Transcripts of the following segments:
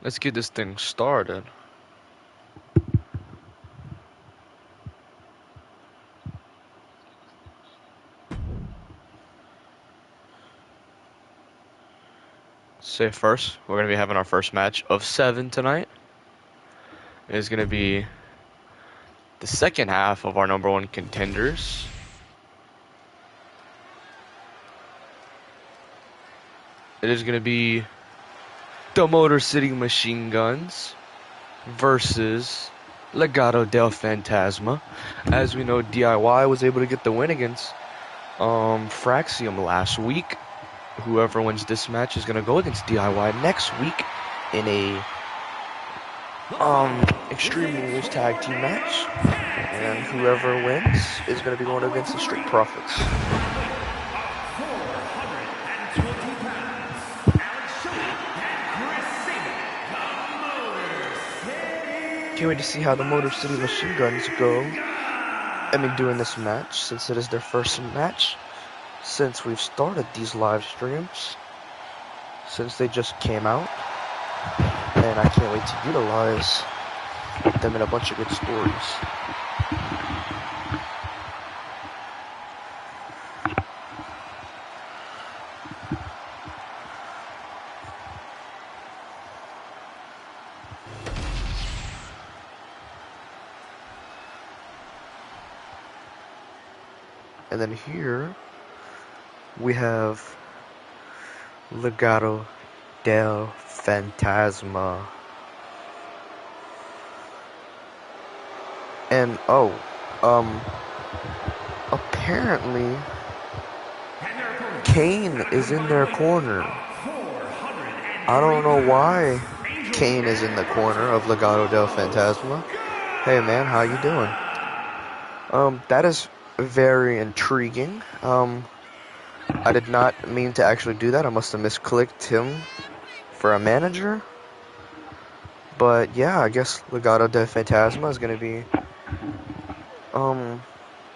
Let's get this thing started. Say first, we're going to be having our first match of 7 tonight. It is going to be the second half of our number 1 contenders. It is going to be the Motor City Machine Guns versus Legado del Fantasma. As we know, DIY was able to get the win against Fraxium last week. Whoever wins this match is going to go against DIY next week in a Extreme Rules tag team match, and whoever wins is going to be going against the Street Profits. Can't wait to see how the Motor City Machine Guns go. Doing this match, since it is their first match since we've started these live streams, since they just came out, and I can't wait to utilize them in a bunch of good stories. And then here we have Legado del Fantasma. And apparently Kane is in their corner. I don't know why Kane is in the corner of Legado del Fantasma. Hey man, how you doing? That is very intriguing. I did not mean to actually do that. I must have misclicked him for a manager. But yeah, I guess Legado del Fantasma is going to be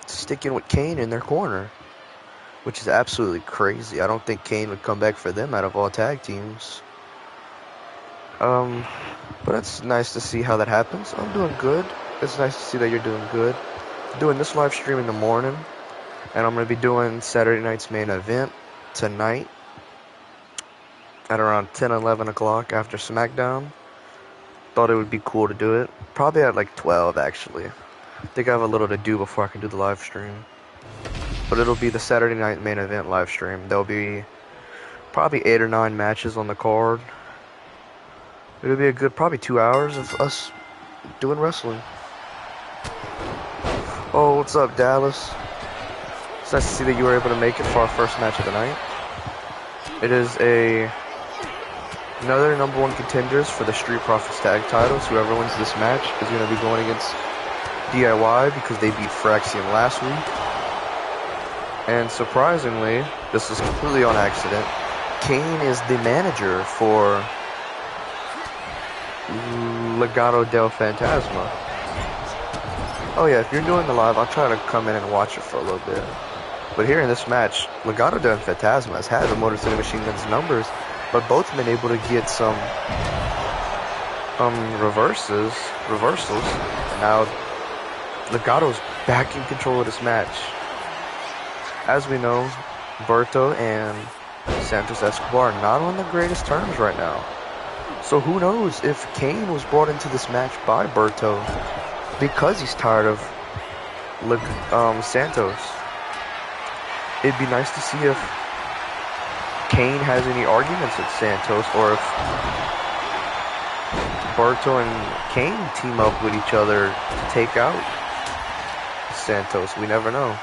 sticking with Kane in their corner, which is absolutely crazy. I don't think Kane would come back for them out of all tag teams. But it's nice to see how that happens. I'm doing good. It's nice to see that you're doing good. Doing this live stream in the morning, and I'm going to be doing Saturday night's main event tonight at around 10-11 o'clock after Smackdown. Thought it would be cool to do it. Probably at like 12 actually. I think I have a little to do before I can do the live stream. But it'll be the Saturday night main event live stream. There'll be probably 8 or 9 matches on the card. It'll be a good probably 2 hours of us doing wrestling. Oh, what's up, Dallas? It's nice to see that you were able to make it for our first match of the night. It is another number 1 contenders for the Street Profits tag titles. Whoever wins this match is going to be going against DIY because they beat Fraxium last week. And surprisingly, this is completely on accident, Kane is the manager for Legado del Fantasma. Oh yeah, if you're doing the live, I'll try to come in and watch it for a little bit. But here in this match, Legado del Fantasma has had the Motor City Machine Guns numbers, but both been able to get some reversals. And now Legado's back in control of this match. As we know, Berto and Santos Escobar are not on the greatest terms right now. So who knows if Kane was brought into this match by Berto because he's tired of Santos. It'd be nice to see if Kane has any arguments with Santos, or if Berto and Kane team up with each other to take out Santos. We never know.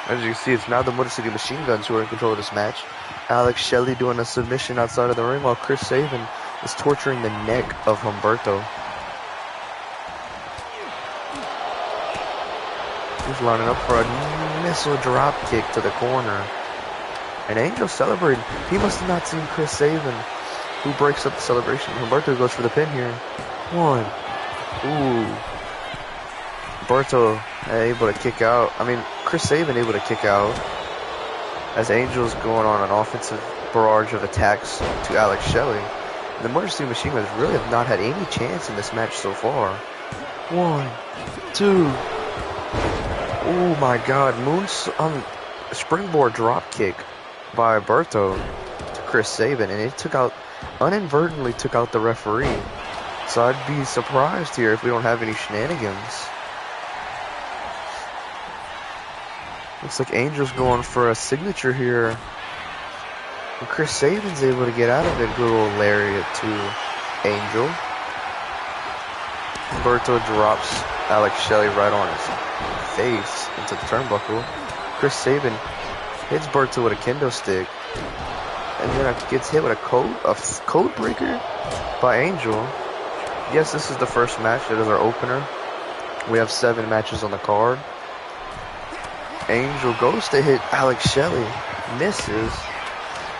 As you can see, it's now the Motor City Machine Guns who are in control of this match. Alex Shelley doing a submission outside of the ring, while Chris Sabin is torturing the neck of Humberto. He's lining up for a missile drop kick to the corner. And Angel celebrating. He must have not seen Chris Sabin, who breaks up the celebration. Humberto goes for the pin here. 1. Ooh. Humberto able to kick out. Chris Sabin able to kick out. as Angel's going on an offensive barrage of attacks to Alex Shelley. The Motor City Machine Guns really have not had any chance in this match so far. 1, 2. Oh my god, springboard drop kick by Berto to Chris Sabin, and it inadvertently took out the referee. So I'd be surprised here if we don't have any shenanigans. Looks like Angel's going for a signature here. And Chris Sabin's able to get out of it. Good old lariat to Angel. Berto drops Alex Shelley right on his face into the turnbuckle. Chris Sabin hits Berto with a kendo stick. And then gets hit with a code breaker by Angel. Yes, this is the first match. That is our opener. We have 7 matches on the card. Angel goes to hit Alex Shelley, misses,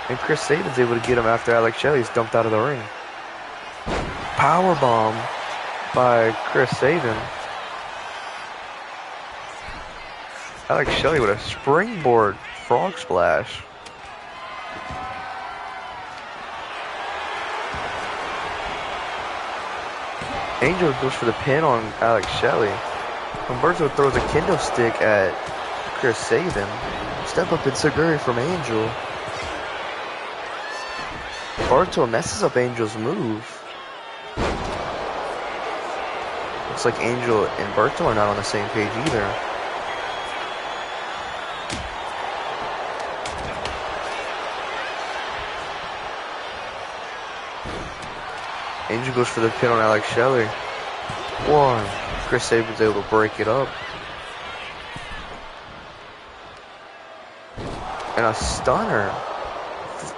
and Chris Sabin's able to get him after Alex Shelley's dumped out of the ring. Powerbomb by Chris Sabin. Alex Shelley with a springboard frog splash. Angel goes for the pin on Alex Shelley. Humberto throws a kendo stick at Chris Sabin. Step up enziguri from Angel. Berto messes up Angel's move. Looks like Angel and Berto are not on the same page either. Angel goes for the pin on Alex Shelley. 1. Chris Sabin's able to break it up. And a stunner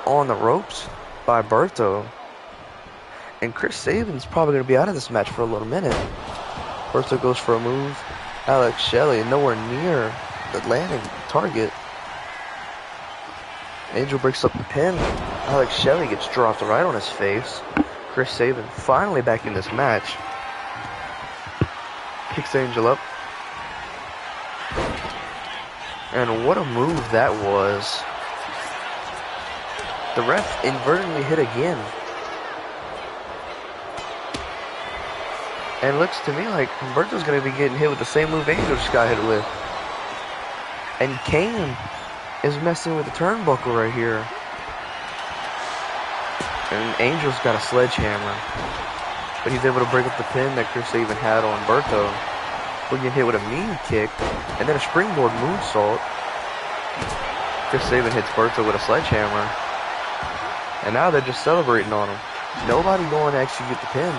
on the ropes by Berto. And Chris Sabin's probably going to be out of this match for a little minute. Berto goes for a move. Alex Shelley nowhere near the landing target. Angel breaks up the pin. Alex Shelley gets dropped right on his face. Chris Sabin finally back in this match. Picks Angel up. And what a move that was. The ref inadvertently hit again. And it looks to me like Humberto's going to be getting hit with the same move Angel just got hit with. And Kane is messing with the turnbuckle right here. And Angel's got a sledgehammer. But he's able to break up the pin that Chris Sabin had on Berto. We're getting hit with a mean kick. And then a springboard moonsault. Chris Sabin hits Berto with a sledgehammer. And now they're just celebrating on him. Nobody going to actually get the pin.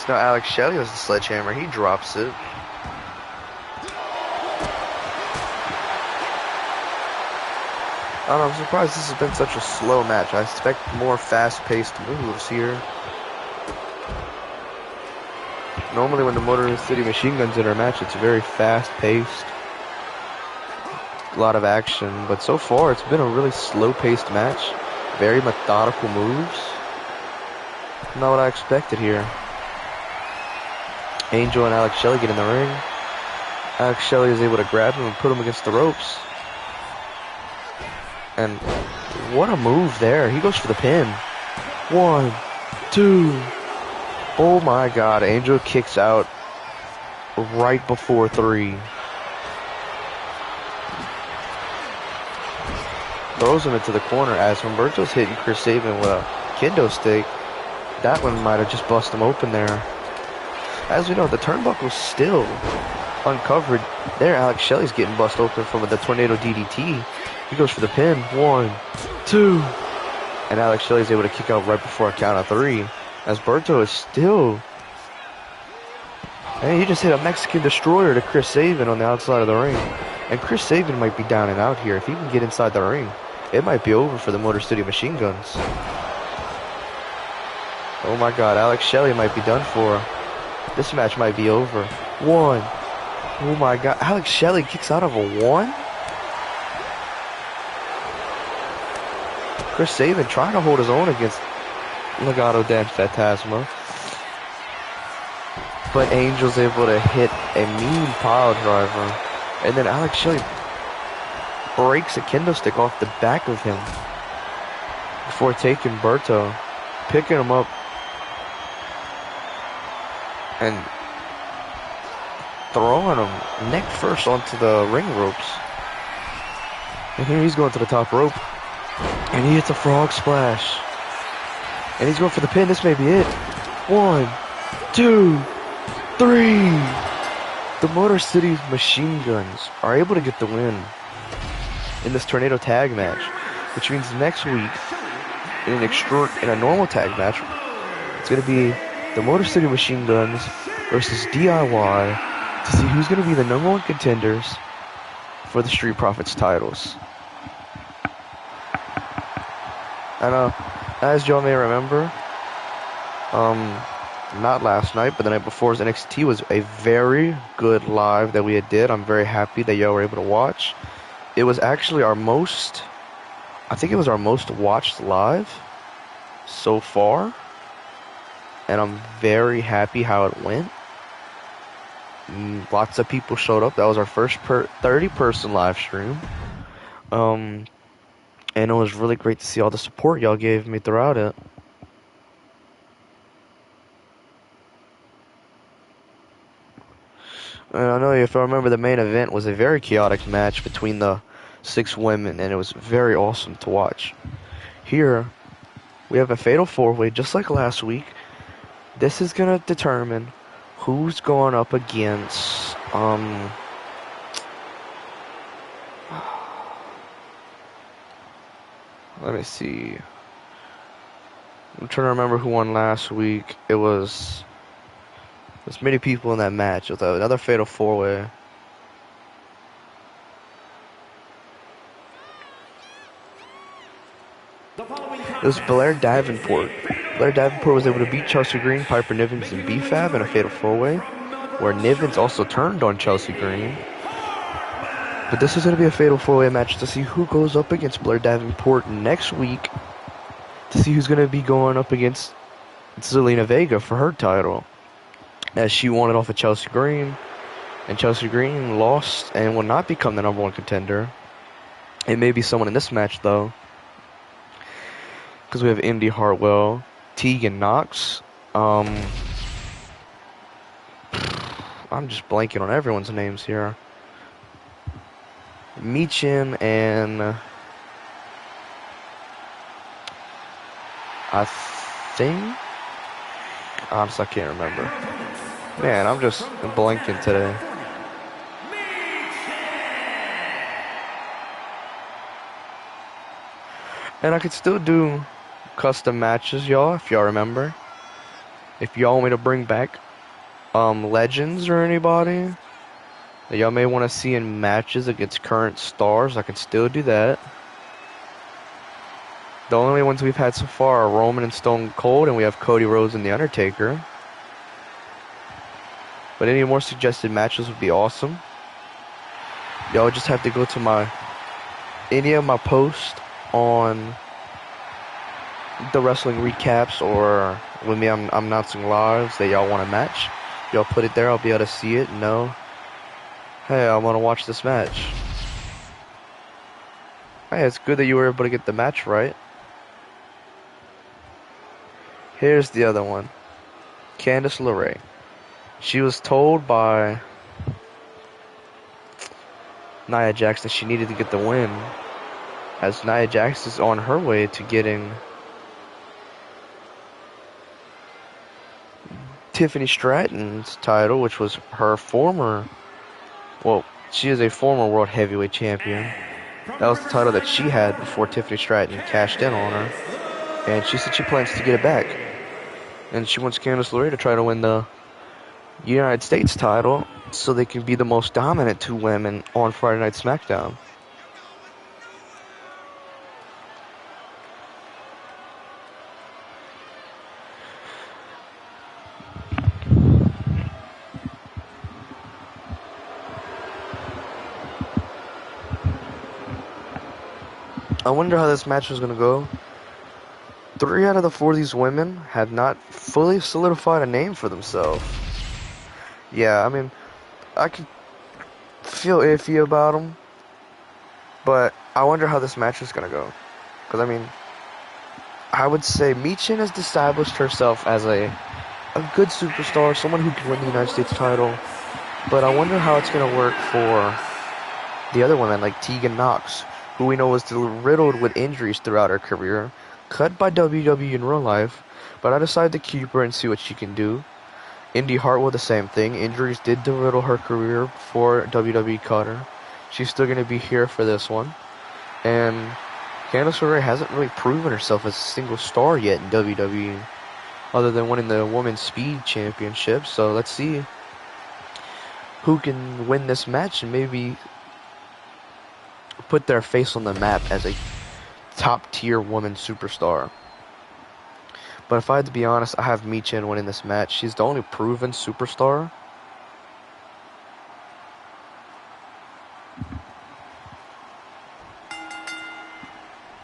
Now Alex Shelley has the sledgehammer. He drops it. I don't know, I'm surprised this has been such a slow match. I expect more fast-paced moves here. Normally when the Motor City Machine Guns enter a match, it's very fast-paced. A lot of action. But so far, it's been a really slow-paced match. Very methodical moves. Not what I expected here. Angel and Alex Shelley get in the ring. Alex Shelley is able to grab him and put him against the ropes. And what a move there. He goes for the pin. 1, 2. Oh my god. Angel kicks out right before 3. Throws him into the corner as Humberto's hitting Chris Sabin with a kendo stick. That one might have just busted him open there. As we know, the turnbuckle's still uncovered. There, Alex Shelley's getting bust open from the tornado DDT. He goes for the pin. 1, 2. And Alex Shelley's able to kick out right before a count of 3. As Berto is still... And he just hit a Mexican destroyer to Chris Sabin on the outside of the ring. And Chris Sabin might be down and out here. If he can get inside the ring, it might be over for the Motor City Machine Guns. Oh my god, Alex Shelley might be done for. This match might be over. 1. Oh my god. Alex Shelley kicks out of a 1? Chris Sabin trying to hold his own against Legado Dan Phantasma. But Angel's able to hit a mean pile driver. And then Alex Shelley breaks a kendo stick off the back of him before taking Berto, picking him up and throwing him neck first onto the ring ropes. And here he's going to the top rope. And he hits a frog splash. And he's going for the pin. This may be it. 1, 2, 3. The Motor City Machine Guns are able to get the win in this Tornado Tag match, which means next week in a normal tag match, it's going to be the Motor City Machine Guns versus DIY to see who's going to be the #1 contenders for the Street Profits titles. And as y'all may remember, not last night, but the night before's NXT was a very good live that we did. I'm very happy that y'all were able to watch. It was actually our most watched live so far, and I'm very happy how it went. Lots of people showed up. That was our first 30-person live stream. And it was really great to see all the support y'all gave me throughout it. And I know if I remember, the main event was a very chaotic match between the 6 women, and it was very awesome to watch. Here, we have a fatal 4-way, just like last week. This is going to determine who's going up against, let me see. I'm trying to remember who won last week. There's many people in that match. It was another fatal 4-way. It was Blair Davenport. Blair Davenport was able to beat Chelsea Green, Piper Nivens, and B-Fab in a fatal 4-way, where Nivens also turned on Chelsea Green. But this is going to be a fatal 4-way match to see who goes up against Blair Davenport next week, to see who's going to be going up against Zelina Vega for her title, as she won it off of Chelsea Green, and Chelsea Green lost and will not become the #1 contender. It may be someone in this match, though, because we have Indy Hartwell, Tegan Knox, I'm just blanking on everyone's names here. Meacham, and I think, honestly, I can't remember. Man, I'm just blanking today. And I could still do custom matches, y'all, if y'all remember. If y'all want me to bring back legends or anybody that y'all may want to see in matches against current stars, I can still do that. The only ones we've had so far are Roman and Stone Cold, and we have Cody, Rhodes, and The Undertaker. But any more suggested matches would be awesome. Y'all just have to go to any of my posts on the wrestling recaps, or with me, I'm announcing lives that y'all want to match. Y'all put it there, I'll be able to see it and know, hey, I want to watch this match. Hey, it's good that you were able to get the match right. Here's the other one. Candice LeRae. She was told by Nia Jax that she needed to get the win, as Nia Jax is on her way to getting Tiffany Stratton's title, which was her she is a former World Heavyweight Champion. That was the title that she had before Tiffany Stratton cashed in on her. And she said she plans to get it back. And she wants Candice LeRae to try to win the United States title so they can be the most dominant 2 women on Friday Night Smackdown. I wonder how this match is gonna go. 3 out of the 4 of these women have not fully solidified a name for themselves. Yeah, I mean, I could feel iffy about them, but I wonder how this match is gonna go. Because, I mean, I would say Michin has established herself as a good superstar, someone who can win the United States title, but I wonder how it's gonna work for the other women, like Tegan Knox, who we know was riddled with injuries throughout her career, cut by WWE in real life, but I decided to keep her and see what she can do. Indy Hartwell, the same thing. Injuries did riddle her career before WWE cut her. She's still going to be here for this one. And Candice LeRae hasn't really proven herself as a single star yet in WWE, other than winning the Women's Speed Championship. So let's see who can win this match and maybe put their face on the map as a top-tier woman superstar. But if I had to be honest, I have Michin winning this match. She's the only proven superstar.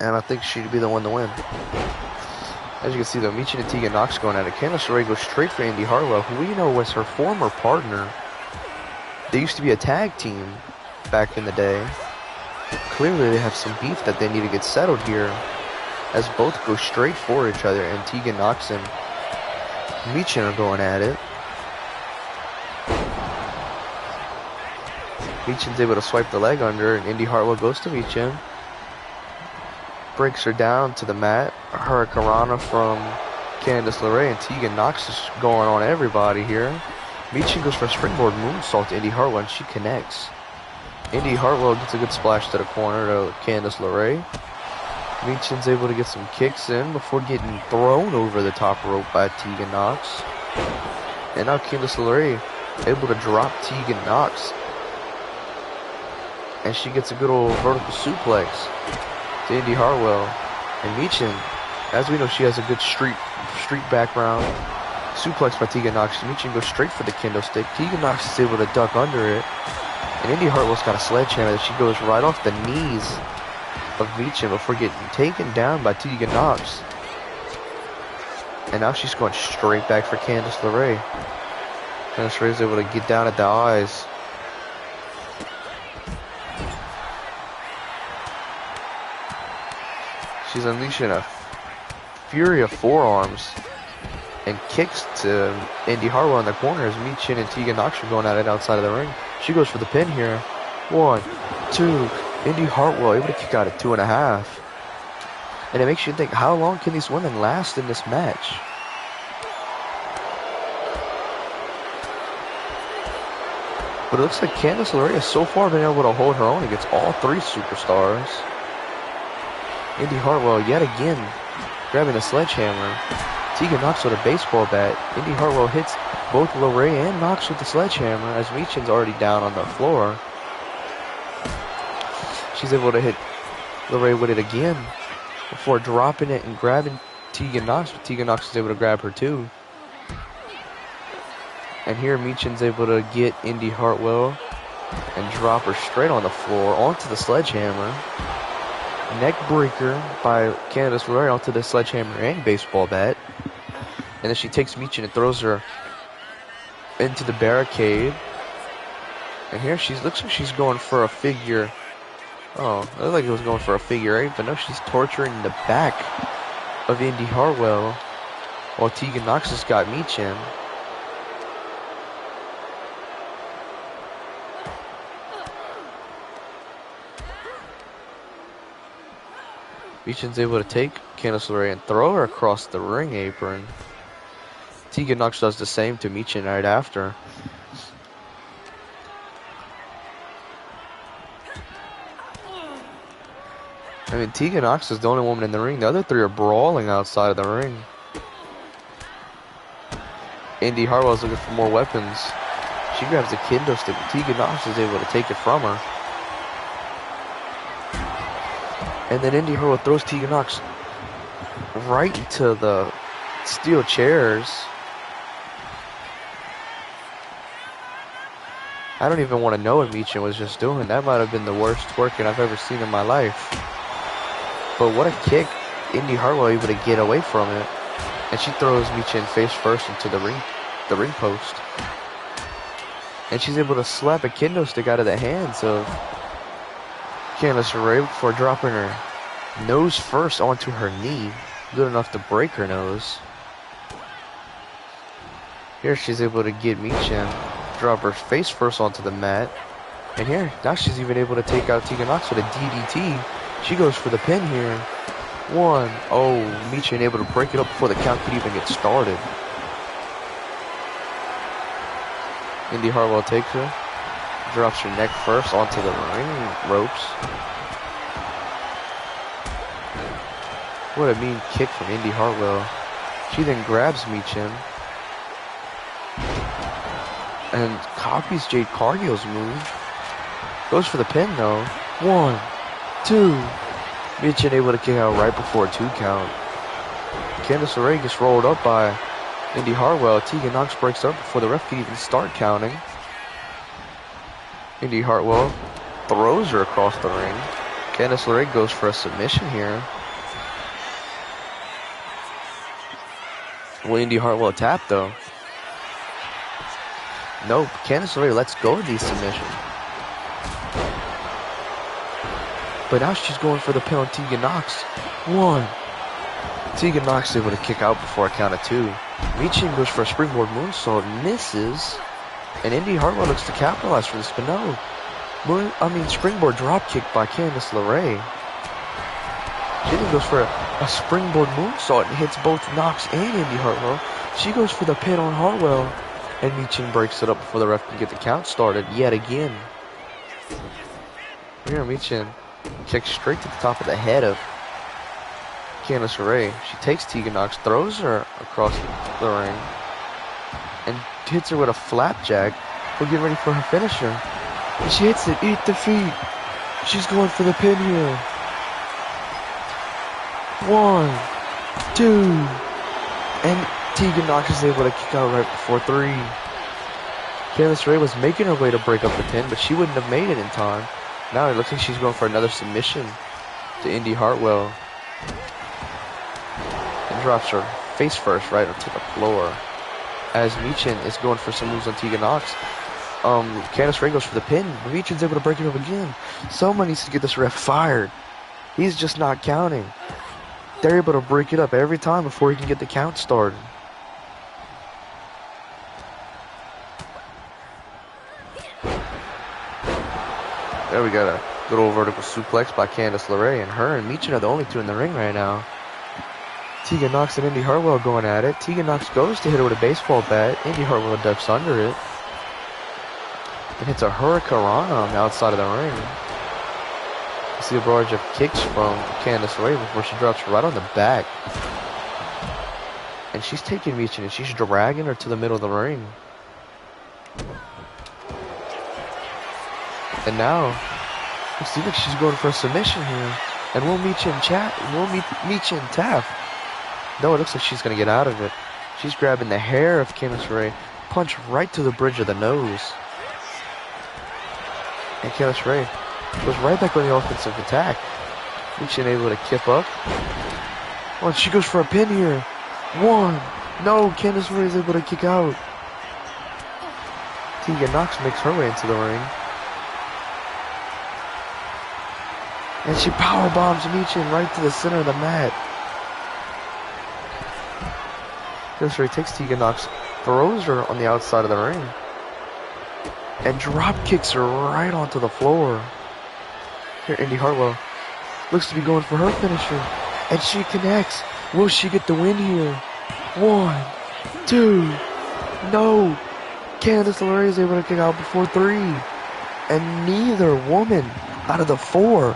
And I think she'd be the one to win. As you can see, though, Michin and Tegan Knox going at it. Candice LeRae goes straight for Indy Hartwell, who we know was her former partner. They used to be a tag team back in the day. Clearly, they have some beef that they need to get settled here, as both go straight for each other, and Tegan Knox and Michin are going at it. Michin's able to swipe the leg under, and Indy Hartwell goes to Michin. Breaks her down to the mat. Hurricanrana from Candice LeRae, and Tegan Knox is going on everybody here. Michin goes for a springboard moonsault to Indy Hartwell, and she connects. Indy Hartwell gets a good splash to the corner to Candice LeRae. Michin's able to get some kicks in before getting thrown over the top rope by Tegan Knox. And now Candice LeRae able to drop Tegan Knox. And she gets a good old vertical suplex to Indy Hartwell. And Michin, as we know, she has a good street background. Suplex by Tegan Knox. Michin goes straight for the kendo stick. Tegan Knox is able to duck under it. And Indy Hartwell's got a sledgehammer that she goes right off the knees of Michin before getting taken down by Tegan Knox. And now she's going straight back for Candice LeRae. Candice LeRae is able to get down at the eyes. She's unleashing a fury of forearms and kicks to Indy Hartwell in the corner as Michin and Tegan Knox are going at it outside of the ring. She goes for the pin here. 1, 2. Indy Hartwell able to kick out at 2.5. And it makes you think, how long can these women last in this match? But it looks like Candice LeRae has so far been able to hold her own against all 3 superstars. Indy Hartwell yet again grabbing a sledgehammer. Tegan Knox with a baseball bat. Indy Hartwell hits both LeRae and Knox with the sledgehammer as Michin's already down on the floor. She's able to hit LeRae with it again before dropping it and grabbing Tegan Knox, but Tegan Knox is able to grab her too. And here Michin's able to get Indy Hartwell and drop her straight on the floor onto the sledgehammer. Neck breaker by Candice LeRae onto the sledgehammer and baseball bat. And then she takes Michin and throws her into the barricade. And here she looks like she's going for a figure. Oh, it looked like it was going for a figure 8, but no, she's torturing the back of Indy Hartwell while Tegan Knox has got Michin. Michin's able to take Candice LeRae and throw her across the ring apron. Tegan Knox does the same to Michin right after. I mean, Tegan Knox is the only woman in the ring. The other 3 are brawling outside of the ring. Indy Hartwell's looking for more weapons. She grabs the kendo stick, but Tegan Knox is able to take it from her. And then Indy Hartwell throws Tegan Knox right into the steel chairs. I don't even want to know what Michin was just doing. That might have been the worst twerking I've ever seen in my life. But what a kick. Indy Hartwell able to get away from it. And she throws Michin face first into the ring post. And she's able to slap a kendo stick out of the hands of Candice LeRae before dropping her nose first onto her knee. Good enough to break her nose. Here she's able to get Michin, drop her face first onto the mat. And here, now she's even able to take out Tegan Knox with a DDT. She goes for the pin here. 1. Oh, Michin able to break it up before the count could even get started. Indy Hartwell takes her, drops her neck first onto the ring ropes. What a mean kick from Indy Hartwell. She then grabs Michin and copies Jade Cargill's move. Goes for the pin though. 1, 2. Michin able to kick out right before a 2 count. Candice LeRae gets rolled up by Indy Hartwell. Tegan Knox breaks up before the ref can even start counting. Indy Hartwell throws her across the ring. Candice LeRae goes for a submission here. Will Indy Hartwell tap though? Nope. Candice LeRae lets go of these submissions. But now she's going for the pin on Tegan Knox. 1. Tegan Knox is able to kick out before a count of 2. Michin goes for a springboard moonsault, misses. And Indy Hartwell looks to capitalize for this, but no. Springboard dropkick by Candice LeRae. She then goes for a springboard moonsault and hits both Knox and Indy Hartwell. She goes for the pin on Hartwell. And Michin breaks it up before the ref can get the count started yet again. Here, Michin kicks straight to the top of the head of Candice LeRae. She takes Tegan Knox, throws her across the ring, and hits her with a flapjack. We're getting ready for her finisher. And she hits it, eat the feet. She's going for the pin here. 1, 2, and Tegan Knox is able to kick out right before 3. Candice LeRae was making her way to break up the pin, but she wouldn't have made it in time. Now it looks like she's going for another submission to Indy Hartwell. And drops her face first right onto the floor. As Michin is going for some moves on Tegan Knox. Candice LeRae goes for the pin, but Michin's able to break it up again. Someone needs to get this ref fired. He's just not counting. They're able to break it up every time before he can get the count started. There we got a little vertical suplex by Candice LeRae, and her and Michin are the only two in the ring right now. Tegan Knox and Indy Hartwell going at it. Tegan Knox goes to hit her with a baseball bat. Indy Hartwell ducks under it and hits a hurricanrana on the outside of the ring. You see a barrage of kicks from Candice LeRae before she drops her right on the back. And she's taking Michin and she's dragging her to the middle of the ring. And now, it seems like she's going for a submission here. And will Michin tap? No, it looks like she's going to get out of it. She's grabbing the hair of Candice LeRae, punch right to the bridge of the nose. And Candice LeRae goes right back on the offensive attack. Michin able to kip up. Oh, and she goes for a pin here. 1. No, Candice LeRae is able to kick out. Tegan Knox makes her way into the ring. And she power bombs Michin right to the center of the mat. Candice LeRae takes Tegan Knox, throws her on the outside of the ring, and drop kicks her right onto the floor. Here, Indy Hartwell looks to be going for her finisher, and she connects. Will she get the win here? 1, 2, no. Candice LeRae is able to kick out before 3, and neither woman out of the 4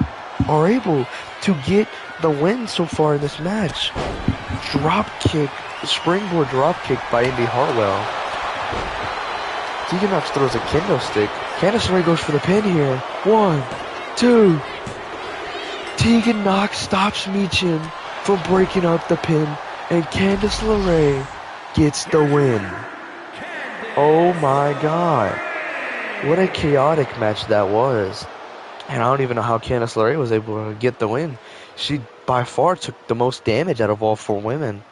are able to get the win so far in this match. Drop kick, springboard drop kick by Indy Hartwell. Tegan Knox throws a kendo stick. Candice LeRae goes for the pin here. 1, 2. Tegan Knox stops Michin from breaking up the pin, and Candice LeRae gets the win. Oh my god. What a chaotic match that was. And I don't even know how Candice LeRae was able to get the win. She by far took the most damage out of all 4 women.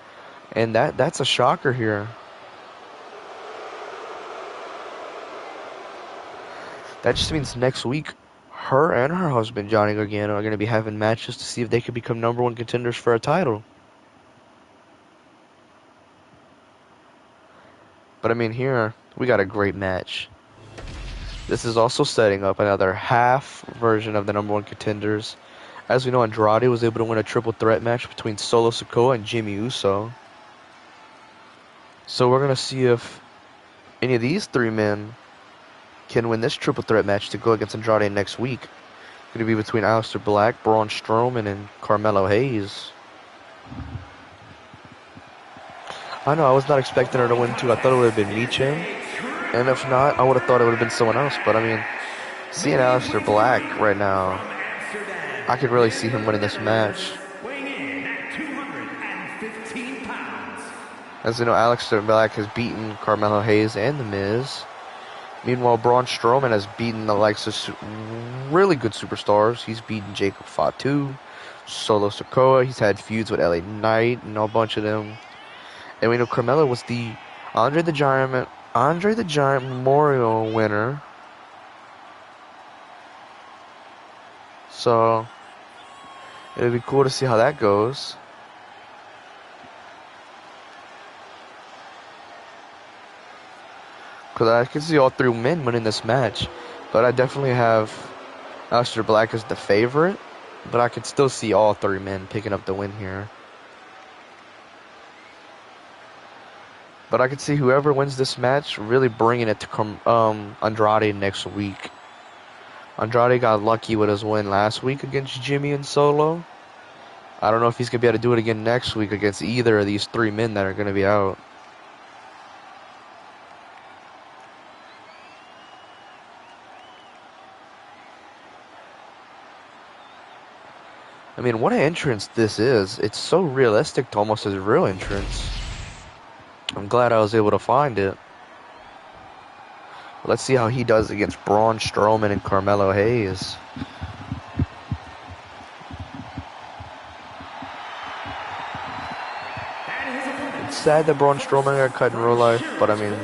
And that's a shocker here. That just means next week, her and her husband, Johnny Gargano, are going to be having matches to see if they can become #1 contenders for a title. But I mean, here, we got a great match. This is also setting up another half version of the #1 contenders. As we know, Andrade was able to win a triple threat match between Solo Sikoa and Jimmy Uso. So we're going to see if any of these 3 men can win this triple threat match to go against Andrade next week. It's going to be between Aleister Black, Braun Strowman, and Carmelo Hayes. I know, I was not expecting her to win too. I thought it would have been Michin. And if not, I would have thought it would have been someone else. But I mean, seeing Aleister Black right now, I could really see him winning this match. As you know, Aleister Black has beaten Carmelo Hayes and The Miz. Meanwhile, Braun Strowman has beaten the likes of really good superstars. He's beaten Jacob Fatu, Solo Sikoa. He's had feuds with LA Knight and a bunch of them. And we know Carmelo was the Andre the Giant Memorial winner. So it would be cool to see how that goes. Because I can see all 3 men winning this match. But I definitely have Aleister Black as the favorite. But I could still see all 3 men picking up the win here. But I could see whoever wins this match really bringing it to Andrade next week. Andrade got lucky with his win last week against Jimmy and Solo. I don't know if he's going to be able to do it again next week against either of these 3 men that are going to be out. I mean, what an entrance this is. It's so realistic to almost as a real entrance. I'm glad I was able to find it. Let's see how he does against Braun Strowman and Carmelo Hayes. It's sad that Braun Strowman got cut in real life, but I mean,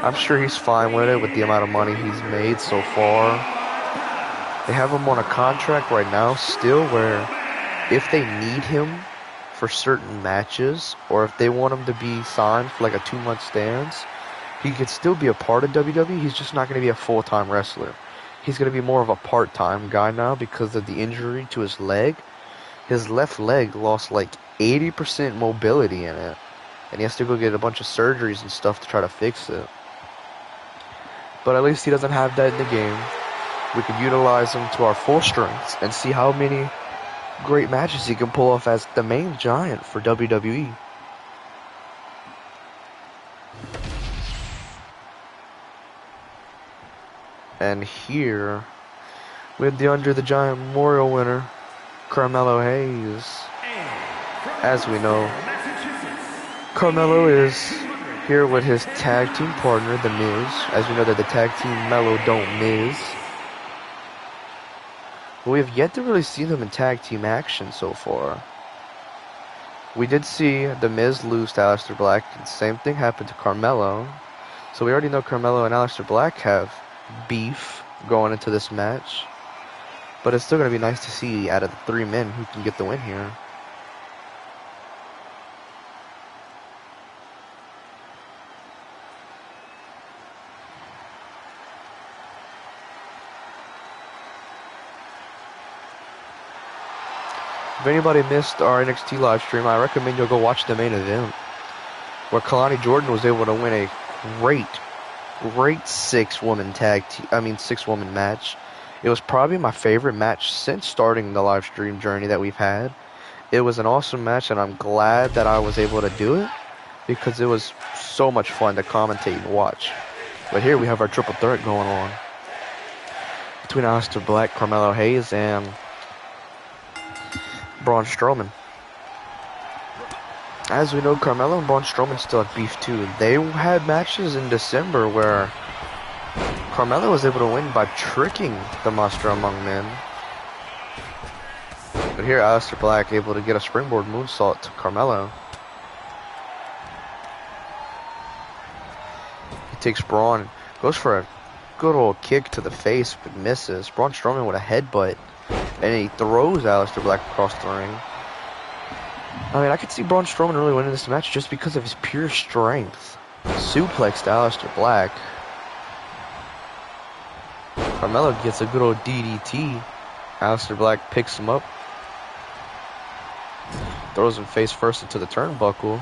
I'm sure he's fine with it with the amount of money he's made so far. They have him on a contract right now still where if they need him for certain matches, or if they want him to be signed for like a 2-month stance, he could still be a part of WWE. He's just not going to be a full-time wrestler. He's going to be more of a part-time guy now because of the injury to his leg. His left leg lost like 80% mobility in it, and he has to go get a bunch of surgeries and stuff to try to fix it. But at least he doesn't have that in the game. We can utilize him to our full strengths and see how many great matches he can pull off as the main giant for WWE. And here, we have the Under the Giant Memorial winner, Carmelo Hayes. As we know, Carmelo is here with his tag team partner, The Miz. As we know that the tag team Melo don't Miz. But we have yet to really see them in tag team action so far. We did see The Miz lose to Aleister Black, and the same thing happened to Carmelo. So we already know Carmelo and Aleister Black have beef going into this match. But it's still going to be nice to see out of the 3 men who can get the win here. If anybody missed our NXT live stream, I recommend you go watch the main event, where Kalani Jordan was able to win a great 6-woman match. It was probably my favorite match since starting the live stream journey that we've had. It was an awesome match, and I'm glad that I was able to do it because it was so much fun to commentate and watch. But here we have our triple threat going on between Aleister Black, Carmelo Hayes, and Braun Strowman. As we know, Carmelo and Braun Strowman still have beef too. They had matches in December where Carmelo was able to win by tricking the Monster Among Men. But here, Aleister Black able to get a springboard moonsault to Carmelo. He takes Braun, goes for a good old kick to the face, but misses. Braun Strowman with a headbutt, and he throws Aleister Black across the ring. I mean, I could see Braun Strowman really winning this match just because of his pure strength. Suplex to Aleister Black. Carmelo gets a good old DDT. Aleister Black picks him up. Throws him face first into the turnbuckle.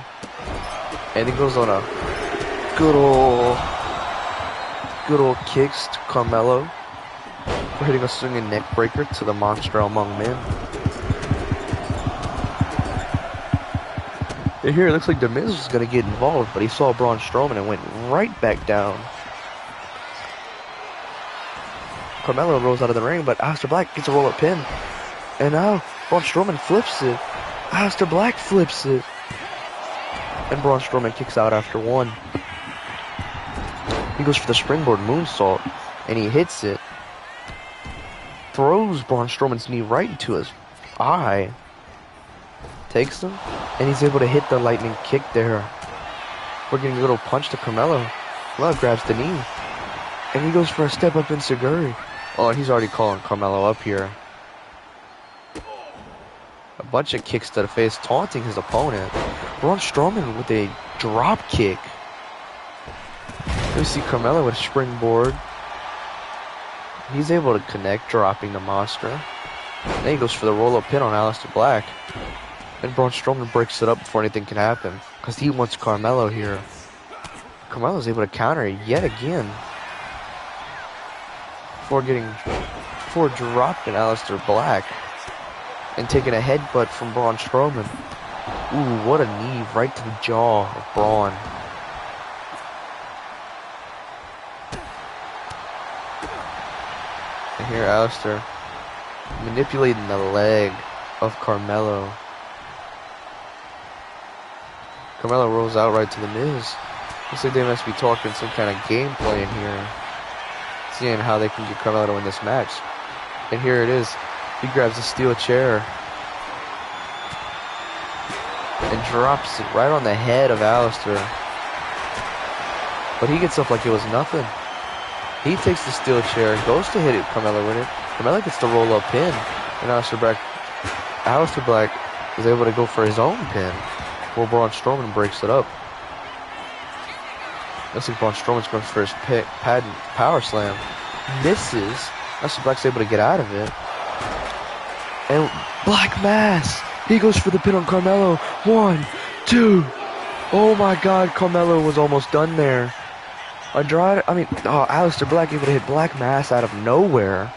And he goes on a good old kicks to Carmelo. For hitting a swinging neck breaker to the Monster Among Men. And here it looks like The Miz was going to get involved, but he saw Braun Strowman and went right back down. Carmelo rolls out of the ring, but Aleister Black gets a roll-up pin. And now Braun Strowman flips it. Aleister Black flips it. And Braun Strowman kicks out after one. He goes for the springboard moonsault, and he hits it. Throws Braun Strowman's knee right into his eye. Takes him, and he's able to hit the lightning kick there. We're getting a little punch to Carmelo. Carmelo grabs the knee, and he goes for a step up enziguri. Oh, he's already calling Carmelo up here. A bunch of kicks to the face, taunting his opponent. Braun Strowman with a drop kick. We see Carmelo with a springboard. He's able to connect, dropping the monster. Then he goes for the roll-up pin on Aleister Black. And Braun Strowman breaks it up before anything can happen, because he wants Carmelo here. Carmelo's able to counter it yet again. Before dropping Aleister Black. And taking a headbutt from Braun Strowman. Ooh, what a knee right to the jaw of Braun. And here Aleister manipulating the leg of Carmelo. Carmelo rolls out right to the Miz. Looks like they must be talking some kind of game plan here. Seeing how they can get Carmelo to win this match. And here it is. He grabs a steel chair. And drops it right on the head of Aleister. But he gets up like it was nothing. He takes the steel chair and goes to hit it. Carmelo with it. Carmelo gets the roll-up pin. And Aleister Black is able to go for his own pin. While Braun Strowman breaks it up. Looks like Braun Strowman's going for his power slam. Misses. Aleister Black's able to get out of it. And Black Mass. He goes for the pin on Carmelo. 1, 2. Oh my God, Carmelo was almost done there. Aleister Black able to hit Black Mass out of nowhere.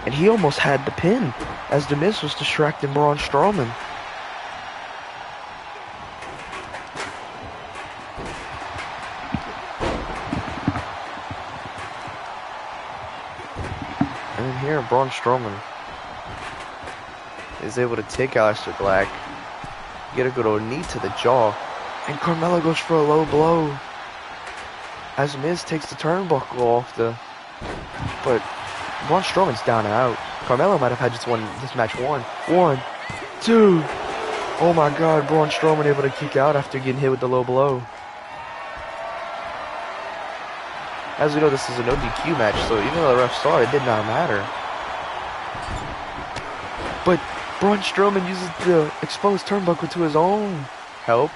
And he almost had the pin as The Miz was distracting Braun Strowman. And here Braun Strowman is able to take Aleister Black, get a good old knee to the jaw, and Carmelo goes for a low blow. As Miz takes the turnbuckle off but Braun Strowman's down and out. Carmelo might have had just won this match. 1, 2. Oh my God, Braun Strowman able to kick out after getting hit with the low blow. As we know, this is a no DQ match, so even though the ref saw it, it did not matter. But Braun Strowman uses the exposed turnbuckle to his own help.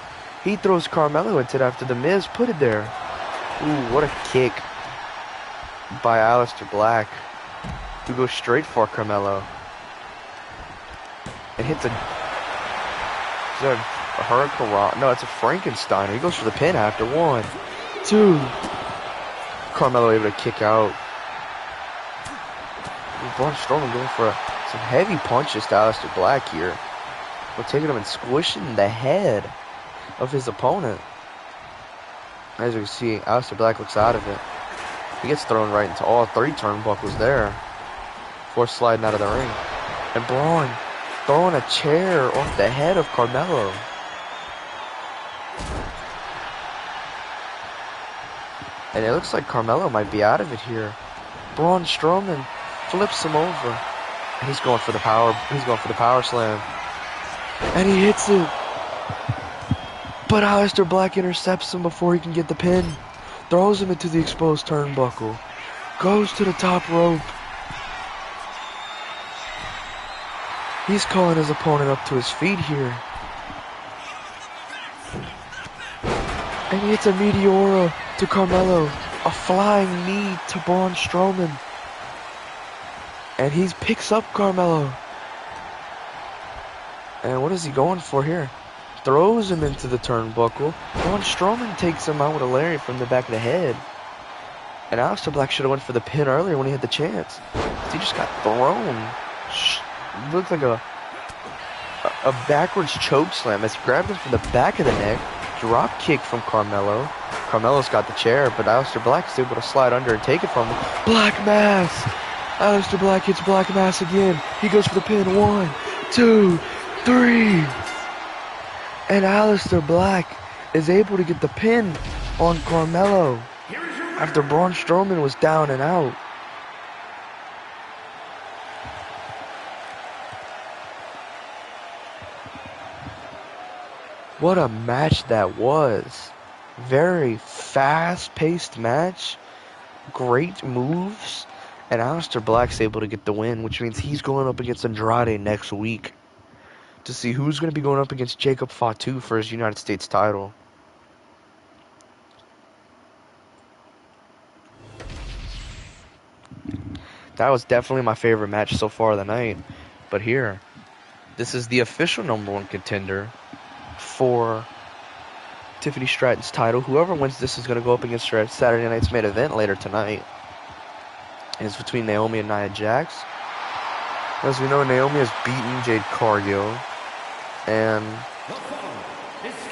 He throws Carmelo into it after The Miz put it there. Ooh, what a kick by Aleister Black, who goes straight for Carmelo. And hits a Hurricane. No, it's a Frankensteiner. He goes for the pin after. 1, 2. Carmelo able to kick out. Braun Strowman going for some heavy punches to Aleister Black here. We're taking him and squishing the head of his opponent. As you can see, Aleister Black looks out of it. He gets thrown right into all 3 turnbuckles there before sliding out of the ring. And Braun throwing a chair off the head of Carmelo. And it looks like Carmelo might be out of it here. Braun Strowman flips him over. And he's going for the power. He's going for the power slam. And he hits it. But Aleister Black intercepts him before he can get the pin. Throws him into the exposed turnbuckle. Goes to the top rope. He's calling his opponent up to his feet here. And he hits a Meteora to Carmelo. A flying knee to Braun Strowman. And he picks up Carmelo. And what is he going for here? Throws him into the turnbuckle. Braun Strowman takes him out with a lariat from the back of the head. And Aleister Black should have went for the pin earlier when he had the chance. He just got thrown. It looked like a backwards choke slam. It's grabbed him from the back of the neck. Drop kick from Carmelo. Carmelo's got the chair, but Aleister Black is able to slide under and take it from him. Black Mass! Aleister Black hits Black Mass again. He goes for the pin. 1, 2, 3. And Aleister Black is able to get the pin on Carmelo after Braun Strowman was down and out. What a match that was. Very fast-paced match. Great moves. And Aleister Black's able to get the win, which means he's going up against Andrade next week to see who's going to be going up against Jacob Fatu for his United States title. That was definitely my favorite match so far of the night. But here, this is the official #1 contender for Tiffany Stratton's title. Whoever wins this is going to go up against her at Saturday night's main event later tonight. And it's between Naomi and Nia Jax. As we know, Naomi has beaten Jade Cargill, and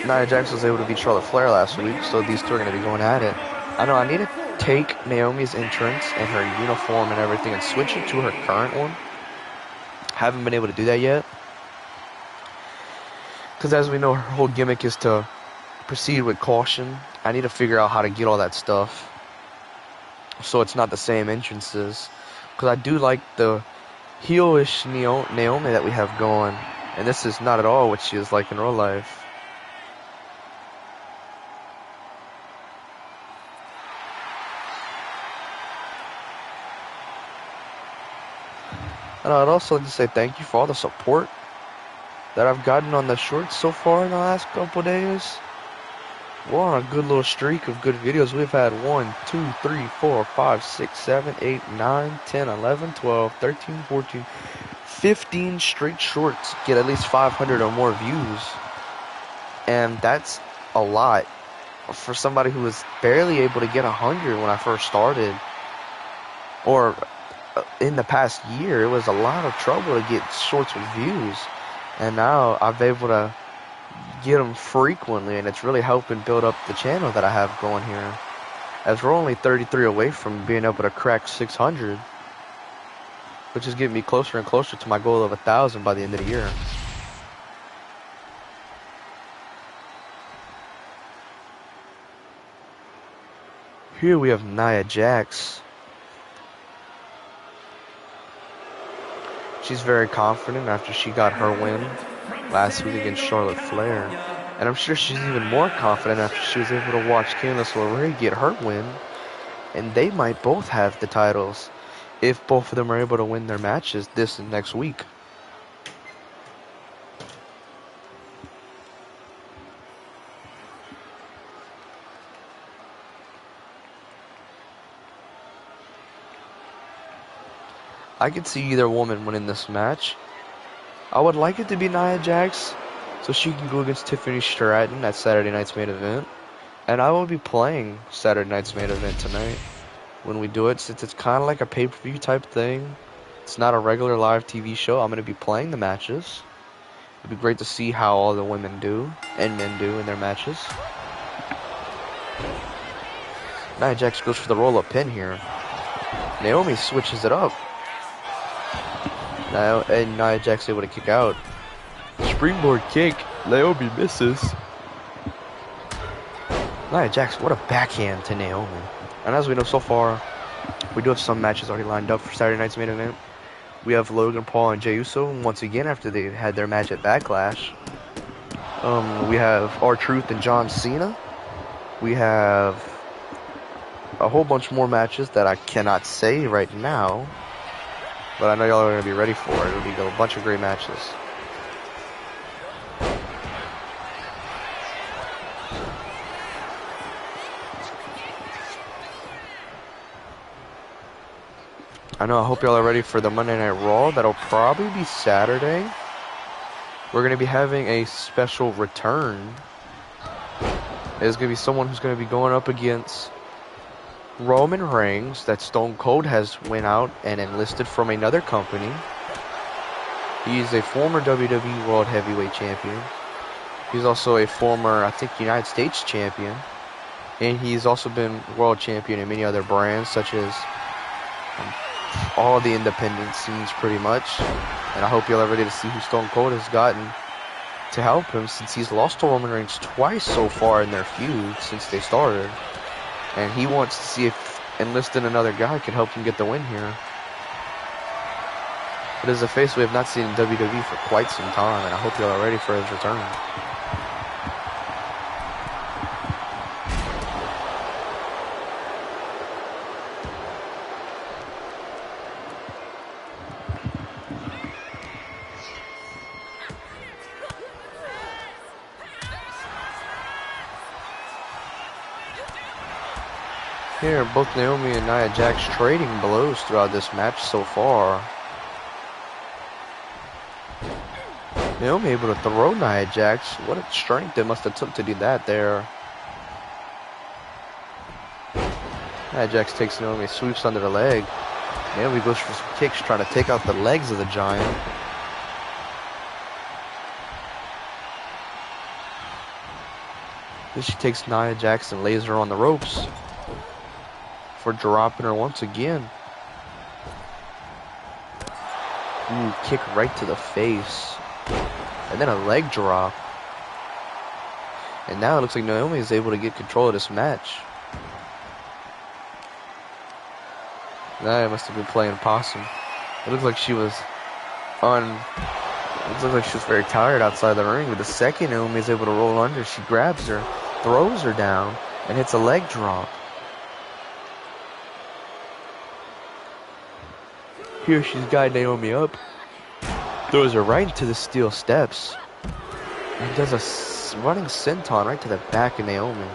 Nia Jax was able to beat Charlotte Flair last week, so these two are going to be going at it. I know I need to take Naomi's entrance and her uniform and everything and switch it to her current one. Haven't been able to do that yet, because as we know, her whole gimmick is to proceed with caution. I need to figure out how to get all that stuff so it's not the same entrances, because I do like the heelish Naomi that we have going, and this is not at all what she is like in real life. And I'd also like to say thank you for all the support that I've gotten on the shorts so far in the last couple days. We're on a good little streak of good videos. We've had 1, 2, 3, 4, 5, 6, 7, 8, 9, 10, 11, 12, 13, 14, 15 straight shorts get at least 500 or more views. And that's a lot for somebody who was barely able to get 100 when I first started. Or in the past year, it was a lot of trouble to get shorts with views. And now I've been able to get them frequently, and it's really helping build up the channel that I have going here, as we're only 33 away from being able to crack 600, which is getting me closer and closer to my goal of 1,000 by the end of the year. Here we have Nia Jax. She's very confident after she got her win last week against Charlotte Flair. And I'm sure she's even more confident after she was able to watch Candice LeRae get her win. And they might both have the titles if both of them are able to win their matches this and next week. I could see either woman winning this match. I would like it to be Nia Jax, so she can go against Tiffany Stratton at Saturday night's main event. And I will be playing Saturday night's main event tonight when we do it, since it's kind of like a pay-per-view type thing. It's not a regular live TV show. I'm going to be playing the matches. It'd be great to see how all the women do and men do in their matches. Nia Jax goes for the roll-up pin here. Naomi switches it up. And Nia Jax able to kick out. Springboard kick. Naomi misses. Nia Jax, what a backhand to Naomi. And as we know so far, we do have some matches already lined up for Saturday night's main event. We have Logan Paul and Jey Uso once again after they had their match at Backlash. We have R-Truth and John Cena. We have a whole bunch more matches that I cannot say right now, but I know y'all are going to be ready for it. It'll be a bunch of great matches. I know, I hope y'all are ready for the Monday Night Raw. That'll probably be Saturday. We're going to be having a special return. There's going to be someone who's going to be going up against Roman Reigns that Stone Cold has went out and enlisted from another company. He's a former WWE World Heavyweight Champion. He's also a former, I think, United States Champion. And he's also been World Champion in many other brands, such as all the independent scenes pretty much. And I hope y'all are ready to see who Stone Cold has gotten to help him, since he's lost to Roman Reigns twice so far in their feud since they started. And he wants to see if enlisting another guy can help him get the win here. It is a face we have not seen in WWE for quite some time, and I hope y'all are ready for his return. Here, both Naomi and Nia Jax trading blows throughout this match so far. Naomi able to throw Nia Jax. What a strength it must have took to do that there. Nia Jax takes Naomi, sweeps under the leg. Naomi goes for some kicks, trying to take out the legs of the Giant. Then she takes Nia Jax and lays her on the ropes for dropping her once again. Ooh, kick right to the face. And then a leg drop. And now it looks like Naomi is able to get control of this match. Nia must have been playing possum. It looked like she was very tired outside the ring. But the second Naomi is able to roll under, she grabs her, throws her down, and hits a leg drop. Here she's got Naomi up, throws her right into the steel steps, and does a running senton right to the back of Naomi.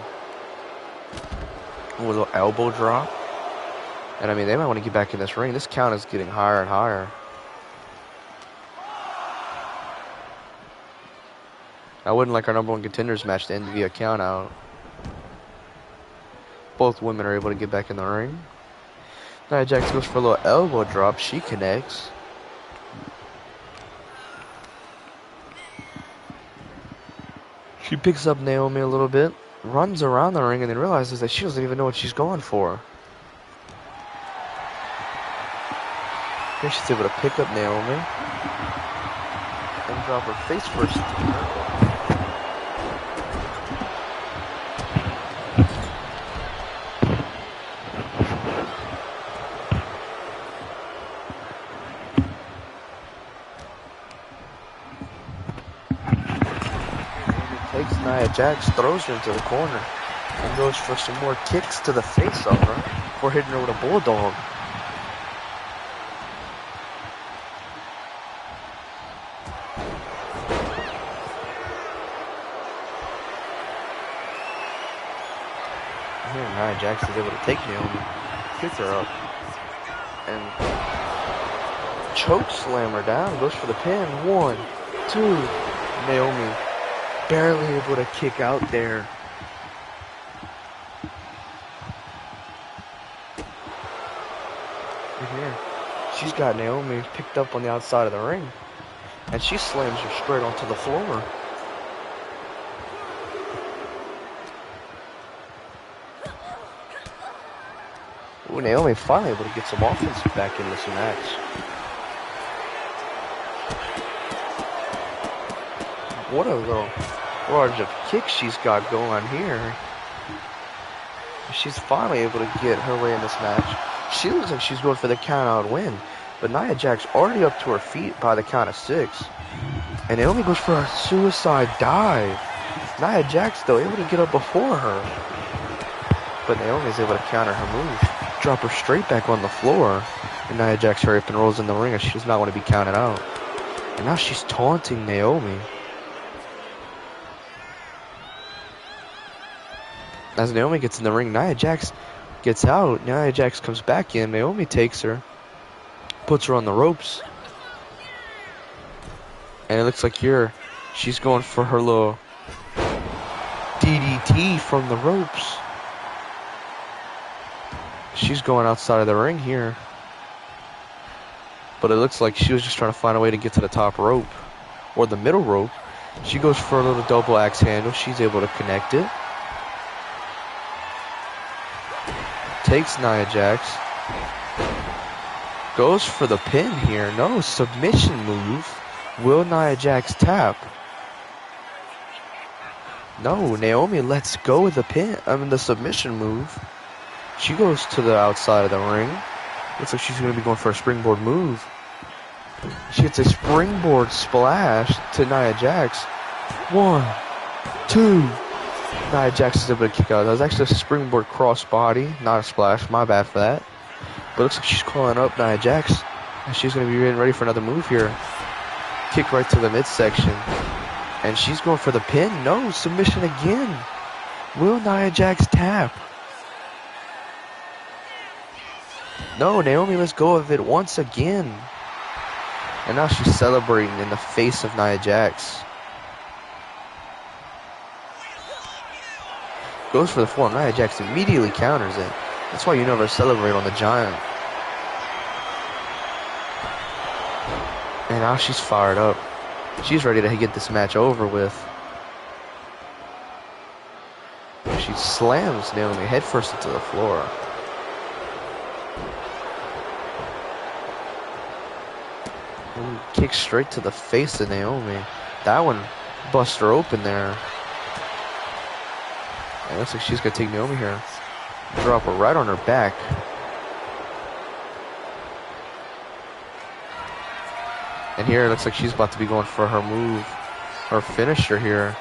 With a little elbow drop. And I mean, they might want to get back in this ring. This count is getting higher and higher. I wouldn't like our #1 contenders match to end via count out. Both women are able to get back in the ring. Nia Jax goes for a little elbow drop. She connects. She picks up Naomi a little bit, runs around the ring, and then realizes that she doesn't even know what she's going for. Here she's able to pick up Naomi and drop her face first into the ring. Nia Jax throws her into the corner and goes for some more kicks to the face of her before hitting her with a bulldog. Here Nia Jax is able to take Naomi, pick her up, and choke slam her down. Goes for the pin. 1, 2. Naomi barely able to kick out there. And here, she's got Naomi picked up on the outside of the ring, and she slams her straight onto the floor. Ooh, Naomi finally able to get some offense back in this match. What a little barrage of kicks she's got going here. She's finally able to get her way in this match. She looks like she's going for the count-out win. But Nia Jax already up to her feet by the count of 6. And Naomi goes for a suicide dive. Nia Jax, though, able to get up before her. But Naomi is able to counter her move. Drop her straight back on the floor. And Nia Jax hurry up and rolls in the ring as she does not want to be counted out. And now she's taunting Naomi. As Naomi gets in the ring, Nia Jax gets out. Nia Jax comes back in. Naomi takes her. Puts her on the ropes. And it looks like here, she's going for her little DDT from the ropes. She's going outside of the ring here. But it looks like she was just trying to find a way to get to the top rope. Or the middle rope. She goes for a little double axe handle. She's able to connect it. Takes Nia Jax. Goes for the pin here. No, submission move. Will Nia Jax tap? No, Naomi lets go of the pin. The submission move. She goes to the outside of the ring. Looks like she's going to be going for a springboard move. She gets a springboard splash to Nia Jax. 1, 2. Nia Jax is able to kick out. That was actually a springboard crossbody, not a splash. My bad for that. But it looks like she's calling up Nia Jax. And she's going to be getting ready for another move here. Kick right to the midsection. And she's going for the pin. No, submission again. Will Nia Jax tap? No, Naomi lets go of it once again. And now she's celebrating in the face of Nia Jax. Goes for the form. Nia Jax immediately counters it. That's why you never celebrate on the Giant. And now she's fired up. She's ready to get this match over with. She slams Naomi headfirst into the floor. And kicks straight to the face of Naomi. That one busts her open there. And it looks like she's going to take Naomi here. Drop her right on her back. And here it looks like she's about to be going for her move. Her finisher here.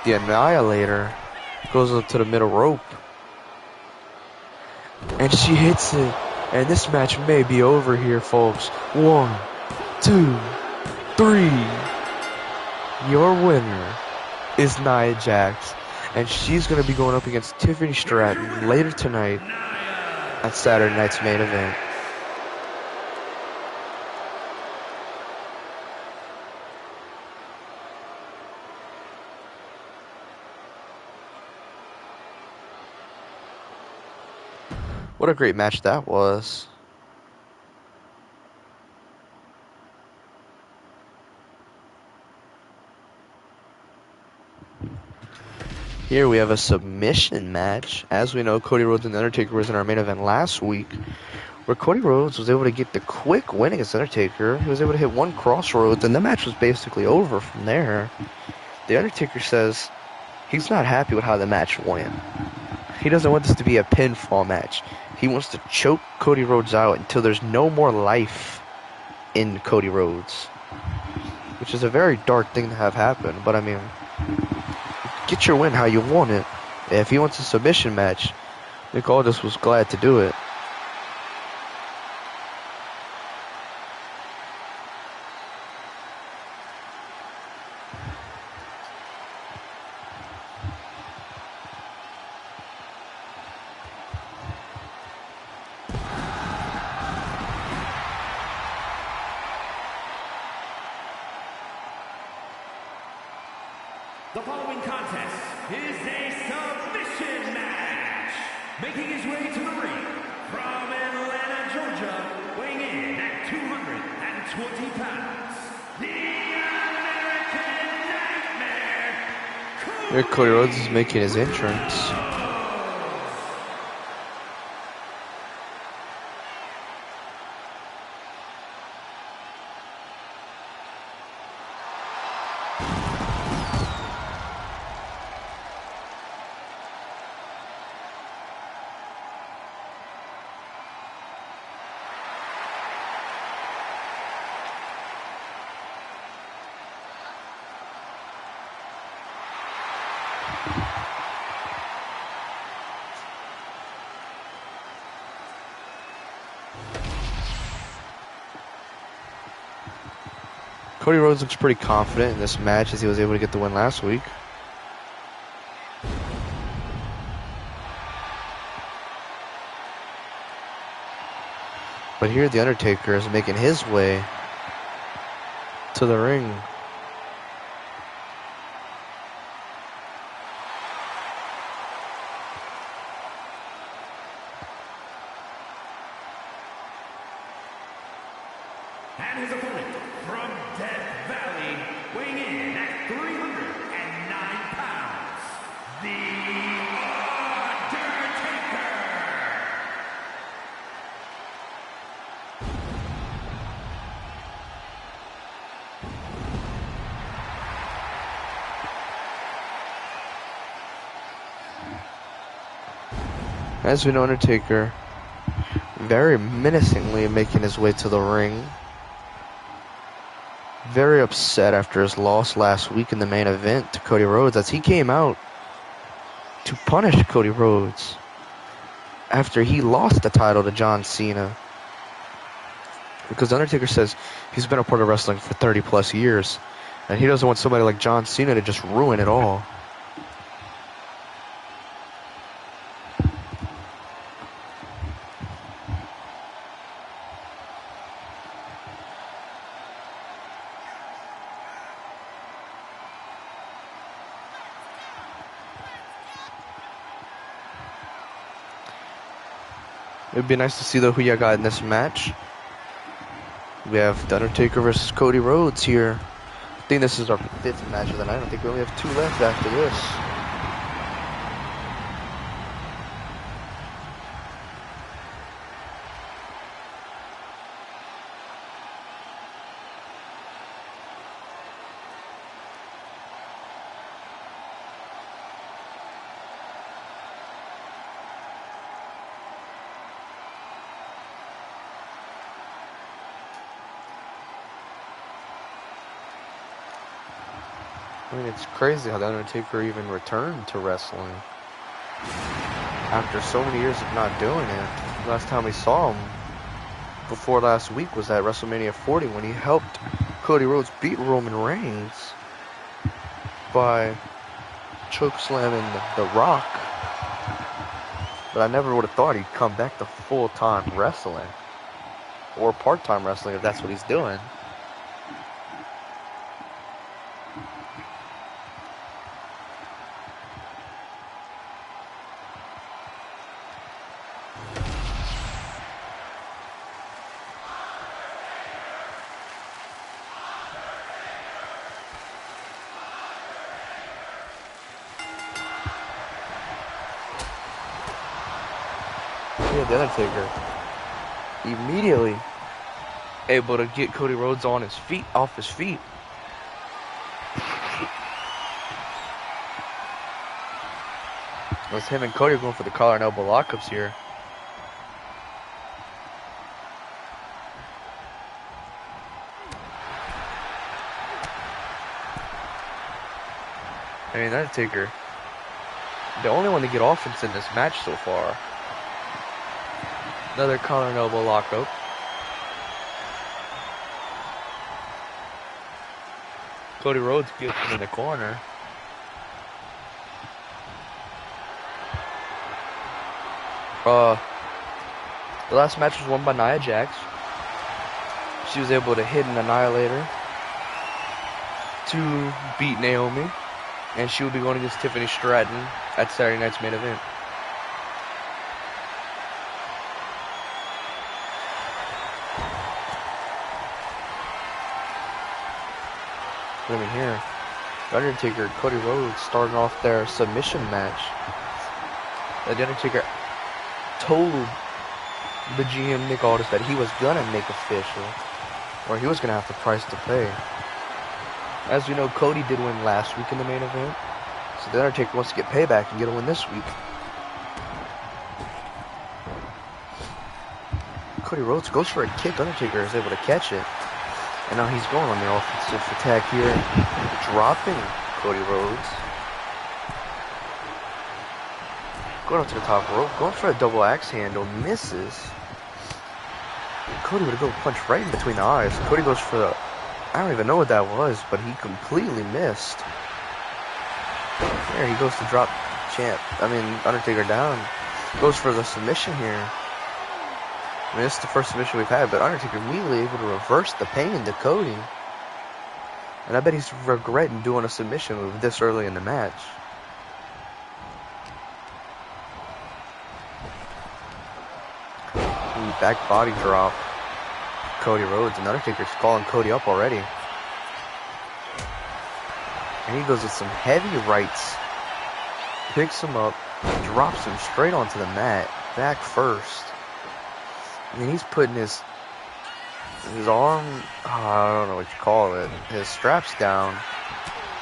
The Annihilator. Goes up to the middle rope. And she hits it. And this match may be over here, folks. 1, 2, 3. Your winner is Nia Jax. And she's going to be going up against Tiffany Stratton later tonight at Saturday night's main event. What a great match that was. Here we have a submission match. As we know, Cody Rhodes and the Undertaker was in our main event last week, where Cody Rhodes was able to get the quick win against Undertaker. He was able to hit one crossroads, and the match was basically over from there. The Undertaker says he's not happy with how the match went. He doesn't want this to be a pinfall match. He wants to choke Cody Rhodes out until there's no more life in Cody Rhodes. Which is a very dark thing to have happen, but I mean, get your win how you want it. If he wants a submission match, Nick Aldis was glad to do it. The following contest is a submission match. Making his way to the ring from Atlanta, Georgia, weighing in at 220 pounds, the American Nightmare, Here Cody Rhodes is making his entrance. Cody Rhodes looks pretty confident in this match as he was able to get the win last week. But here the Undertaker is making his way to the ring. And his opponent from Death Valley, weighing in at 309 pounds, The Undertaker. As we know, Undertaker very menacingly making his way to the ring. Very upset after his loss last week in the main event to Cody Rhodes, as he came out to punish Cody Rhodes after he lost the title to John Cena. Because Undertaker says he's been a part of wrestling for 30 plus years, and he doesn't want somebody like John Cena to just ruin it all. It would be nice to see though who you got in this match. We have The Undertaker versus Cody Rhodes here. I think this is our 5th match of the night. I think we only have 2 left after this. I mean, it's crazy how The Undertaker even returned to wrestling after so many years of not doing it. Last time we saw him before last week was at WrestleMania 40 when he helped Cody Rhodes beat Roman Reigns by chokeslamming The Rock. But I never would have thought he'd come back to full-time wrestling or part-time wrestling if that's what he's doing. Yeah, The Undertaker immediately able to get Cody Rhodes on his feet, off his feet. It's him and Cody going for the collar and elbow lockups here. I mean, Undertaker, the only one to get offense in this match so far. Another collar and elbow lockup. Cody Rhodes gets him in the corner. The last match was won by Nia Jax. She was able to hit an Annihilator to beat Naomi, and she will be going against Tiffany Stratton at Saturday night's main event. I mean, here, Undertaker and Cody Rhodes starting off their submission match. The Undertaker told the GM Nick Aldis that he was gonna make official, or he was gonna have the price to pay. As we know, Cody did win last week in the main event, so the Undertaker wants to get payback and get a win this week. Cody Rhodes goes for a kick. Undertaker is able to catch it. And now he's going on the offensive attack here, dropping Cody Rhodes. Going up to the top rope, going for a double axe handle, misses. Cody would go punch right in between the eyes. Cody goes for the, I don't even know what that was, but he completely missed. There he goes to drop Undertaker down. Goes for the submission here. I mean, this is the first submission we've had, but Undertaker immediately able to reverse the pain to Cody. And I bet he's regretting doing a submission move this early in the match. Ooh, back body drop. Cody Rhodes, and Undertaker's calling Cody up already. And he goes with some heavy rights. Picks him up, drops him straight onto the mat, back first. And he's putting his arm, I don't know what you call it, his straps down.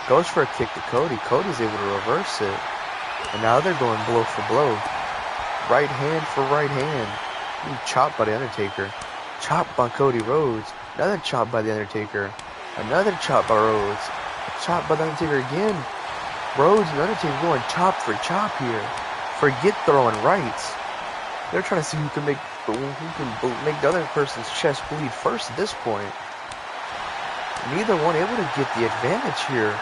Goes for a kick to Cody. Cody's able to reverse it. And now they're going blow for blow. Right hand for right hand. Ooh, chopped by the Undertaker. Chopped by Cody Rhodes. Another chop by the Undertaker. Another chop by Rhodes. Chop by the Undertaker again. Rhodes and Undertaker going chop for chop here. Forget throwing rights. They're trying to see who can make the other person's chest bleed first at this point. Neither one able to get the advantage here.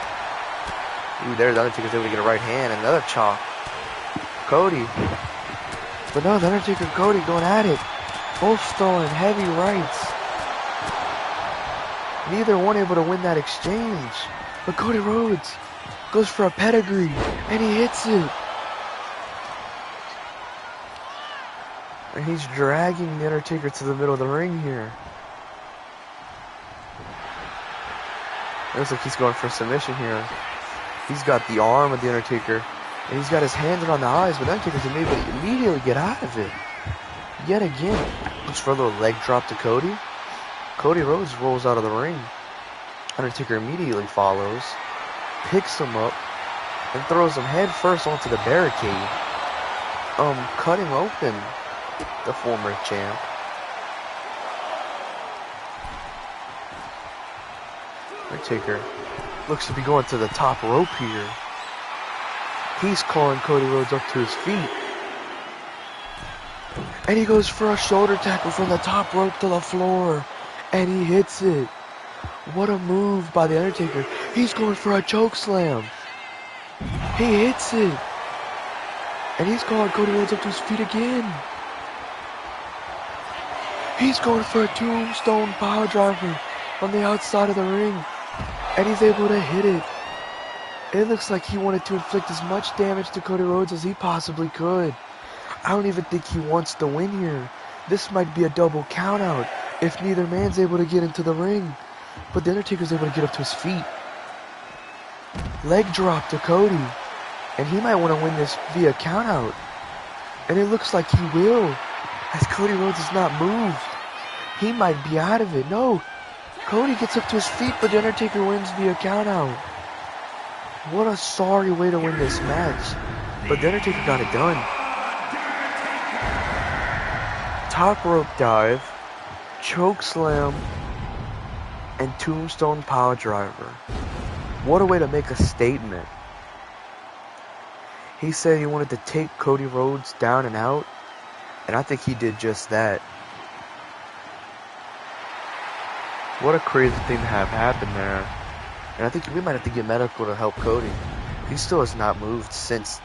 Ooh, there the Undertaker's able to get a right hand. Another chop. Cody. But no, the Undertaker and Cody going at it. Both throwing heavy rights. Neither one able to win that exchange. But Cody Rhodes goes for a pedigree, and he hits it. And he's dragging the Undertaker to the middle of the ring here. It looks like he's going for a submission here. He's got the arm of the Undertaker, and he's got his hands around the eyes, but the Undertaker's able to immediately get out of it. Yet again, looks for a little leg drop to Cody. Cody Rhodes rolls out of the ring. Undertaker immediately follows, picks him up, and throws him head first onto the barricade, cutting open the former champ. Undertaker looks to be going to the top rope here. He's calling Cody Rhodes up to his feet. And he goes for a shoulder tackle from the top rope to the floor. And he hits it. What a move by the Undertaker. He's going for a choke slam. He hits it. And he's calling Cody Rhodes up to his feet again. He's going for a tombstone power driver on the outside of the ring. And he's able to hit it. It looks like he wanted to inflict as much damage to Cody Rhodes as he possibly could. I don't even think he wants to win here. This might be a double countout if neither man's able to get into the ring. But the Undertaker's able to get up to his feet. Leg drop to Cody. And he might want to win this via countout. And it looks like he will, as Cody Rhodes is not moved. He might be out of it. No. Cody gets up to his feet, but the Undertaker wins via countout. What a sorry way to win this match. But the Undertaker got it done. Top rope dive, choke slam, and tombstone power driver. What a way to make a statement. He said he wanted to take Cody Rhodes down and out, and I think he did just that. What a crazy thing to have happen there. And I think we might have to get medical to help Cody. He still has not moved since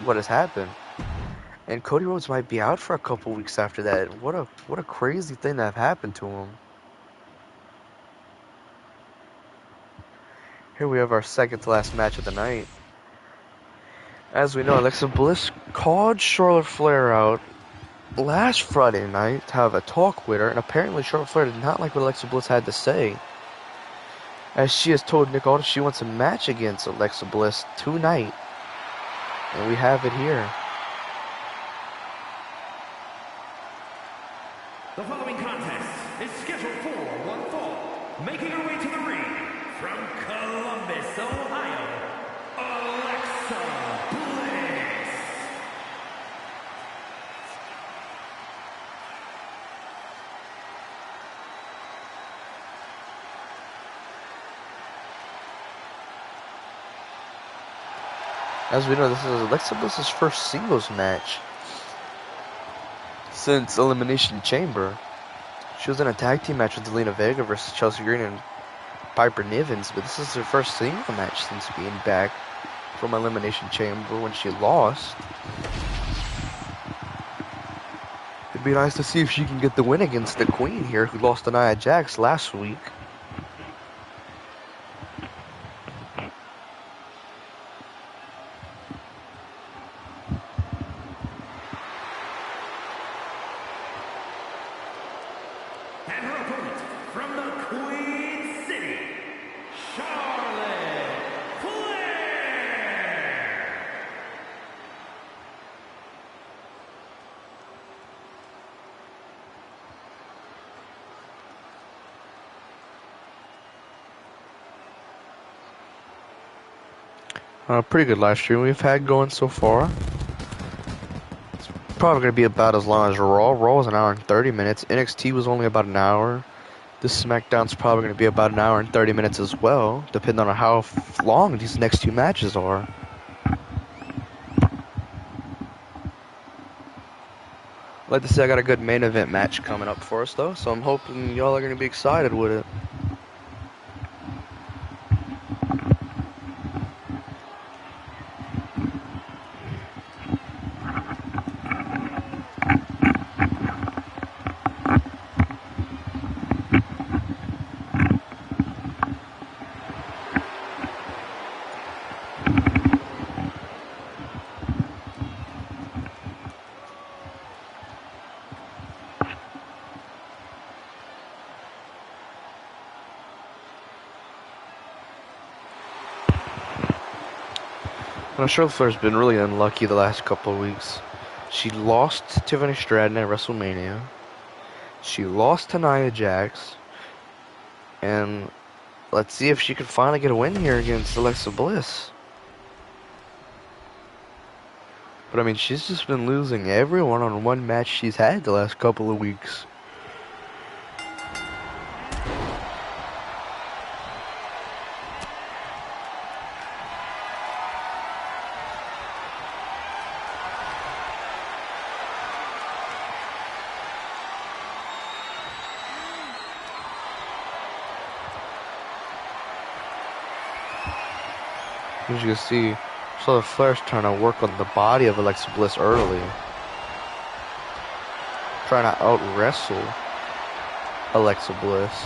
what has happened. And Cody Rhodes might be out for a couple weeks after that. What a crazy thing to have happened to him. Here we have our second to last match of the night. As we know, Alexa Bliss called Charlotte Flair out last Friday night to have a talk with her, and apparently Charlotte Flair did not like what Alexa Bliss had to say, as she has told Nick Aldis she wants a match against Alexa Bliss tonight. And we have it here. The following contest is scheduled for one fall. Making her way to the ring from Columbus, Ohio, Alexa Bliss. As we know, this is Alexa Bliss's first singles match since Elimination Chamber. She was in a tag team match with Zelina Vega versus Chelsea Green and Piper Nivens, but this is her first single match since being back from Elimination Chamber when she lost. It'd be nice to see if she can get the win against the Queen here, who lost to Nia Jax last week. And her opponent from the Queen City, Charlotte Flair. Pretty good live stream we've had going so far. It's probably going to be about as long as Raw. Raw was an hour and 30 minutes. NXT was only about an hour. This Smackdown's probably going to be about an hour and 30 minutes as well, depending on how long these next two matches are. I'd like to say I got a good main event match coming up for us, though, so I'm hoping y'all are going to be excited with it. Charlotte Flair's been really unlucky the last couple of weeks. She lost to Tiffany Stratton at WrestleMania. She lost to Nia Jax. And let's see if she can finally get a win here against Alexa Bliss. But I mean, she's just been losing every one-on-one match she's had the last couple of weeks. As you can see, Charlotte Flair's trying to work on the body of Alexa Bliss early. Trying to out-wrestle Alexa Bliss.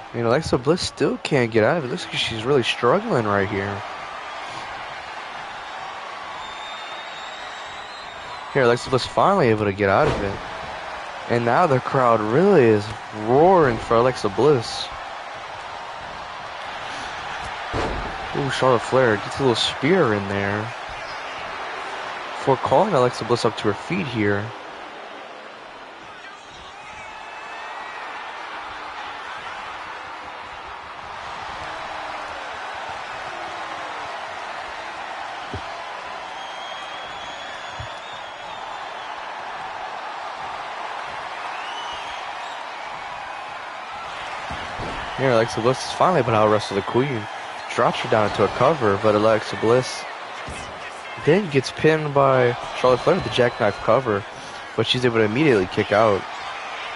I mean, Alexa Bliss still can't get out of it. Looks like she's really struggling right here. Here, Alexa Bliss finally able to get out of it. And now the crowd really is roaring for Alexa Bliss. Ooh, Charlotte Flair gets a little spear in there. Before calling Alexa Bliss up to her feet here. Here, Alexa Bliss is finally able to out-wrestle the Queen. Drops her down into a cover, but Alexa Bliss then gets pinned by Charlotte Flair with the jackknife cover, but she's able to immediately kick out.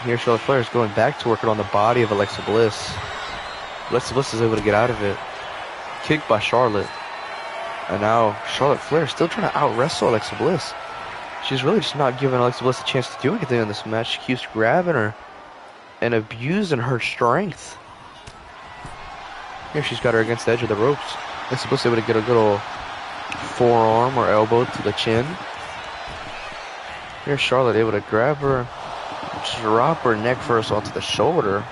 Here, Charlotte Flair is going back to working on the body of Alexa Bliss. Alexa Bliss is able to get out of it. Kicked by Charlotte. And now, Charlotte Flair is still trying to out-wrestle Alexa Bliss. She's really just not giving Alexa Bliss a chance to do anything in this match. She keeps grabbing her and abusing her strength. Here, she's got her against the edge of the ropes. Alexa Bliss able to get a good old forearm or elbow to the chin. Here's Charlotte able to grab her, drop her neck first onto the shoulder.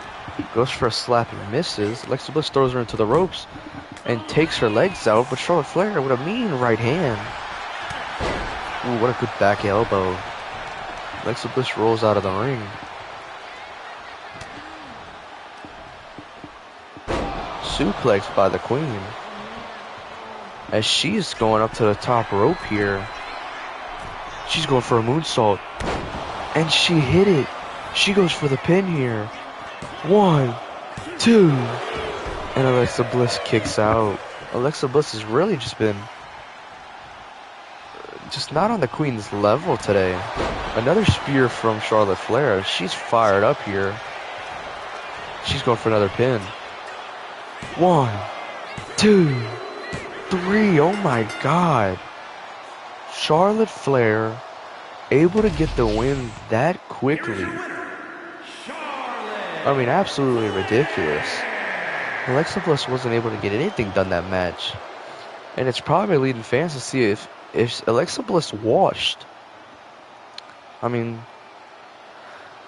Goes for a slap and misses. Alexa Bliss throws her into the ropes and takes her legs out, but Charlotte Flair with a mean right hand. Ooh, what a good back elbow. Alexa Bliss rolls out of the ring. suplex by the Queen. As she's going up to the top rope here. She's going for a moonsault. And she hit it. She goes for the pin here. 1, 2. And Alexa Bliss kicks out. Alexa Bliss has really just been not on the Queen's level today. Another spear from Charlotte Flair. She's fired up here. She's going for another pin. 1, 2, 3. Oh my God. Charlotte Flair able to get the win that quickly. I mean, absolutely ridiculous. Alexa Bliss wasn't able to get anything done that match. And it's probably leading fans to see if Alexa Bliss washed. I mean,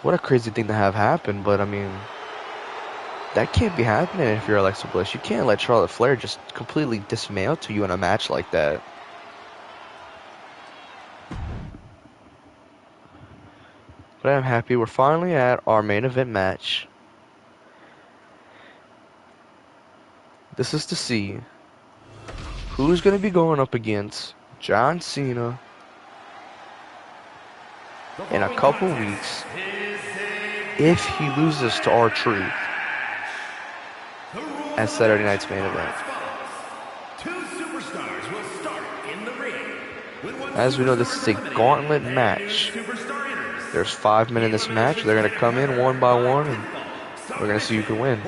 what a crazy thing to have happen, but I mean, that can't be happening if you're Alexa Bliss. You can't let Charlotte Flair just completely dismantle you in a match like that. But I'm happy we're finally at our main event match. This is to see who's going to be going up against John Cena in a couple weeks if he loses to R-Truth at Saturday night's main event. As we know, this is a gauntlet match. There's 5 men in this match. They're going to come in one by one, and we're going to see who can win. The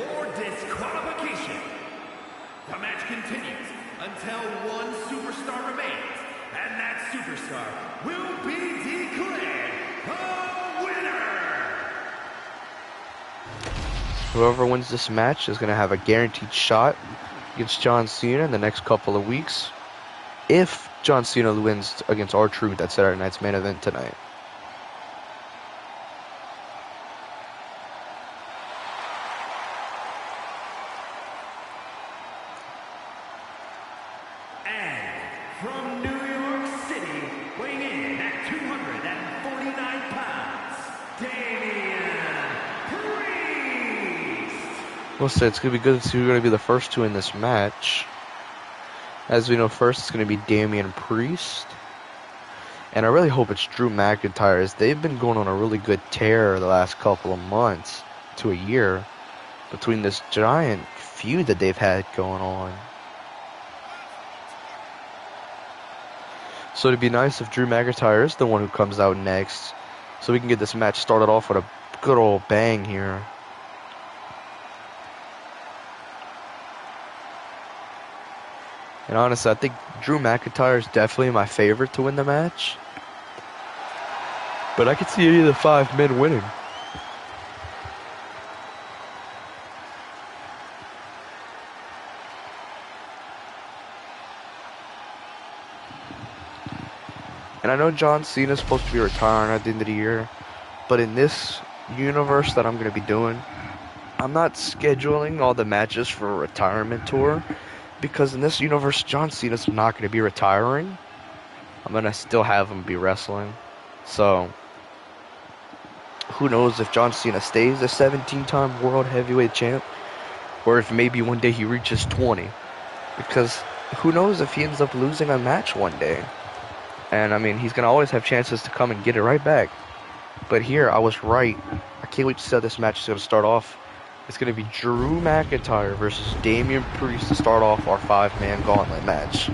match continues until one superstar remains, and that superstar will be declared the winner. Whoever wins this match is going to have a guaranteed shot against John Cena in the next couple of weeks. If John Cena wins against R-Truth at Saturday night's main event tonight. From New York City, weighing in at 249 pounds, Damian Priest. We'll say it's going to be good to see who's going to be the first two in this match. As we know, first it's going to be Damian Priest. And I really hope it's Drew McIntyre, as they've been going on a really good tear the last couple of months to a year between this giant feud that they've had going on. So it'd be nice if Drew McIntyre is the one who comes out next, so we can get this match started off with a good old bang here. And honestly, I think Drew McIntyre is definitely my favorite to win the match. But I could see any of the 5 men winning. And I know John Cena is supposed to be retiring at the end of the year, but in this universe that I'm going to be doing, I'm not scheduling all the matches for a retirement tour, because in this universe, John Cena's not going to be retiring. I'm going to still have him be wrestling. So, who knows if John Cena stays a 17-time World Heavyweight Champ, or if maybe one day he reaches 20. Because who knows if he ends up losing a match one day. And, I mean, he's going to always have chances to come and get it right back. But here, I was right. I can't wait to see how this match is going to start off. It's going to be Drew McIntyre versus Damian Priest to start off our 5-man gauntlet match.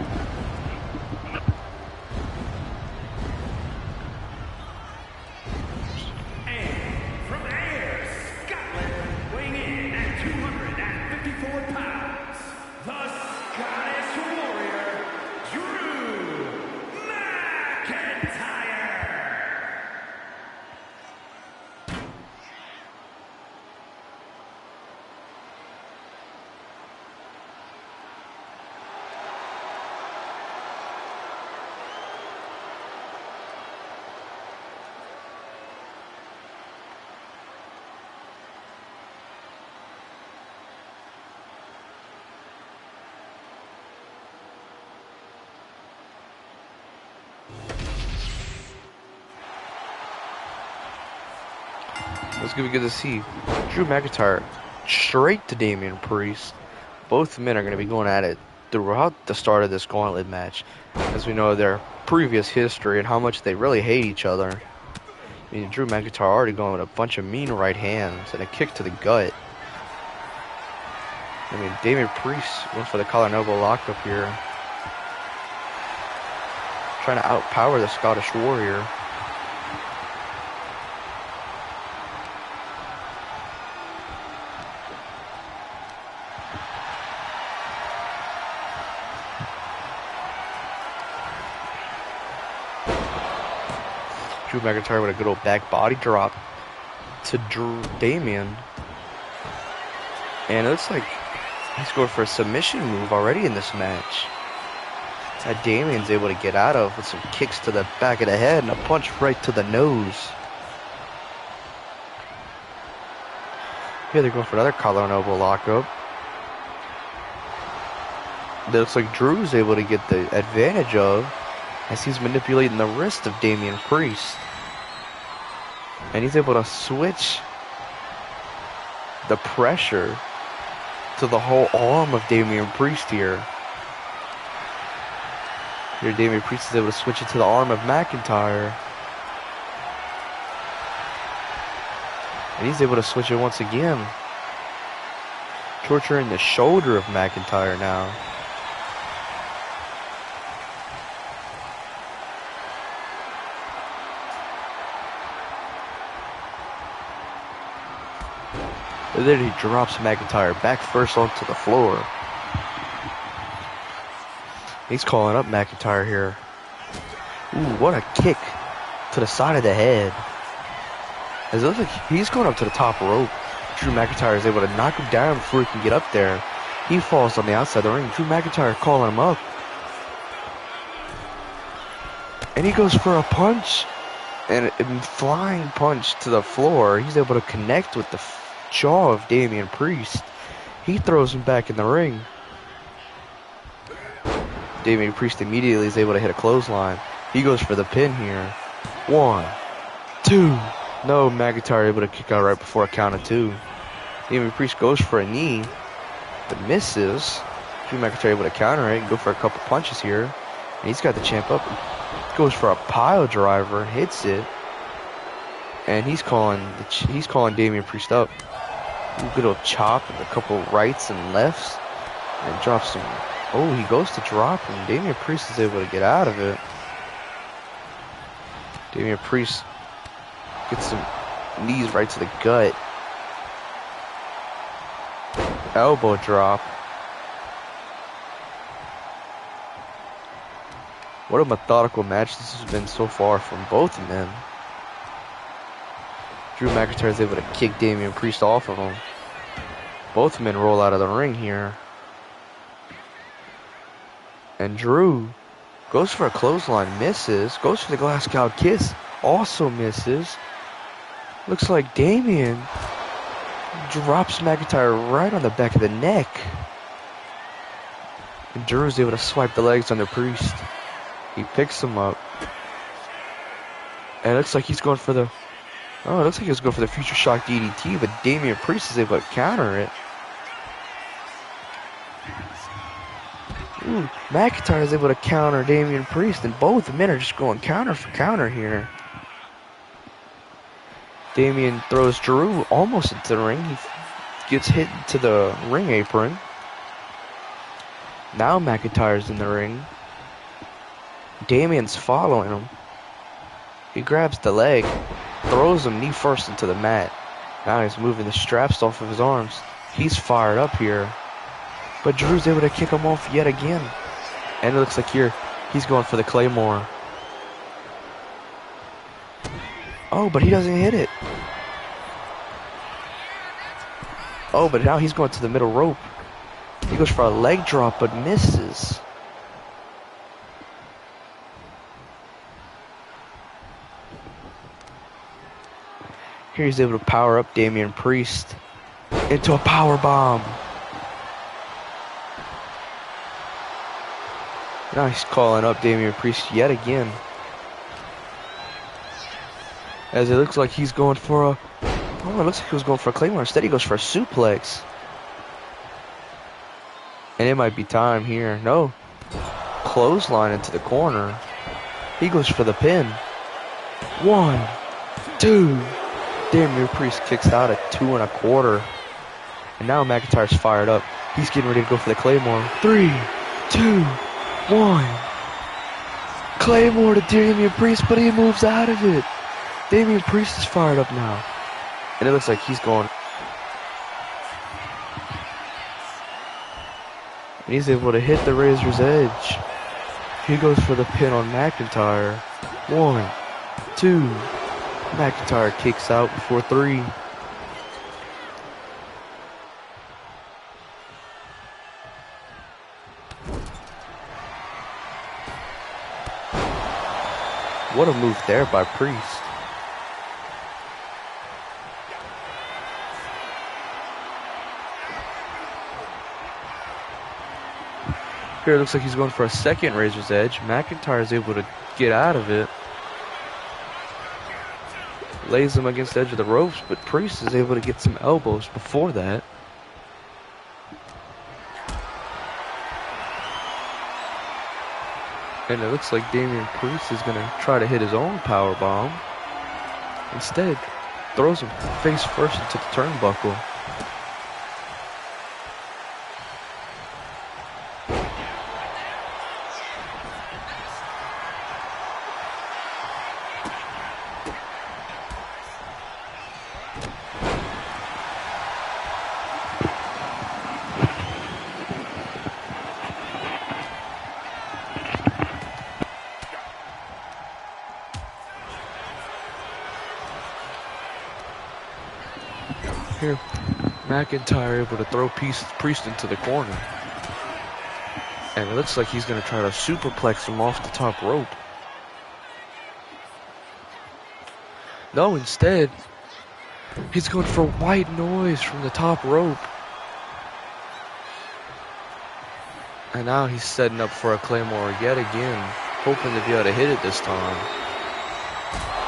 It's going to be good to see Drew McIntyre straight to Damian Priest. Both men are going to be going at it throughout the start of this gauntlet match, as we know their previous history and how much they really hate each other. I mean, Drew McIntyre already going with a bunch of mean right hands and a kick to the gut. I mean, Damian Priest went for the collar and elbow lockup here. Trying to outpower the Scottish Warrior. Drew McIntyre with a good old back body drop to Damian. And it looks like he's going for a submission move already in this match. That Damian's able to get out of with some kicks to the back of the head and a punch right to the nose. Here they're going for another collar and elbow lockup. That looks like Drew's able to get the advantage of, as he's manipulating the wrist of Damian Priest. And he's able to switch the pressure to the whole arm of Damian Priest here. Here Damian Priest is able to switch it to the arm of McIntyre. And he's able to switch it once again. Torturing the shoulder of McIntyre now. And then he drops McIntyre back first onto the floor. He's calling up McIntyre here. Ooh, what a kick to the side of the head. As it looks like he's going up to the top rope. Drew McIntyre is able to knock him down before he can get up there. He falls on the outside of the ring. Drew McIntyre calling him up. And he goes for a punch. And a flying punch to the floor. He's able to connect with the jaw of Damian Priest. He throws him back in the ring. Damian Priest immediately is able to hit a clothesline. He goes for the pin here. 1, 2. No, McIntyre able to kick out right before a count of 2. Damian Priest goes for a knee, but misses. Drew McIntyre able to counter it and go for a couple punches here. And he's got the champ up. Goes for a pile driver, hits it. And he's calling Damian Priest up. A good old chop and a couple rights and lefts. And drops him. Oh, he goes to drop him. Damian Priest is able to get out of it. Damian Priest gets some knees right to the gut. Elbow drop. What a methodical match this has been so far from both men. Drew McIntyre is able to kick Damian Priest off of him. Both men roll out of the ring here. And Drew goes for a clothesline, misses. Goes for the glass cow kiss, also misses. Looks like Damian drops McIntyre right on the back of the neck. And Drew's able to swipe the legs on the Priest. He picks him up. And it looks like he's going for the... Oh, it looks like he was going for the Future Shock DDT, but Damian Priest is able to counter it. Ooh, McIntyre is able to counter Damian Priest, and both men are just going counter for counter here. Damian throws Drew almost into the ring. He gets hit to the ring apron. Now McIntyre's in the ring. Damian's following him. He grabs the leg, throws him knee first into the mat. Now he's moving the straps off of his arms. He's fired up here. But Drew's able to kick him off yet again. And it looks like here, he's going for the Claymore. Oh, but he doesn't hit it. Oh, but now he's going to the middle rope. He goes for a leg drop, but misses. Here he's able to power up Damian Priest into a power bomb. Now he's calling up Damian Priest yet again. As it looks like he's going for a... Oh, it looks like he was going for a Claymore. Instead he goes for a suplex. And it might be time here. No. Clothesline into the corner. He goes for the pin. 1, 2. Damian Priest kicks out at 2 1/4. And now McIntyre's fired up. He's getting ready to go for the Claymore. 3, 2, 1. Claymore to Damian Priest, but he moves out of it. Damian Priest is fired up now. And it looks like he's going. And he's able to hit the Razor's Edge. He goes for the pin on McIntyre. 1, 2. McIntyre kicks out before 3. What a move there by Priest. Here it looks like he's going for a second Razor's Edge. McIntyre is able to get out of it. Lays him against the edge of the ropes, but Priest is able to get some elbows before that. And it looks like Damian Priest is going to try to hit his own power bomb. Instead, throws him face first into the turnbuckle. Here, McIntyre able to throw Priest into the corner. And it looks like he's going to try to superplex him off the top rope. No, instead, he's going for white noise from the top rope. And now he's setting up for a Claymore yet again, hoping to be able to hit it this time.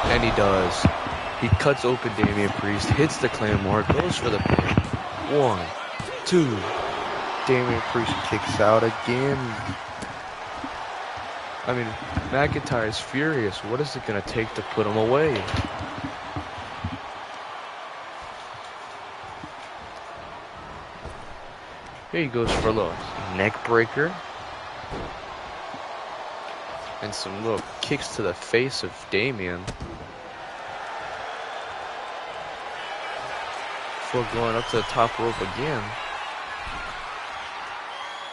And he does. He cuts open Damian Priest, hits the Claymore, goes for the pin. 1, 2. Damian Priest kicks out again. I mean, McIntyre is furious. What is it going to take to put him away? Here he goes for a little neck breaker. And some little kicks to the face of Damian. Before going up to the top rope again.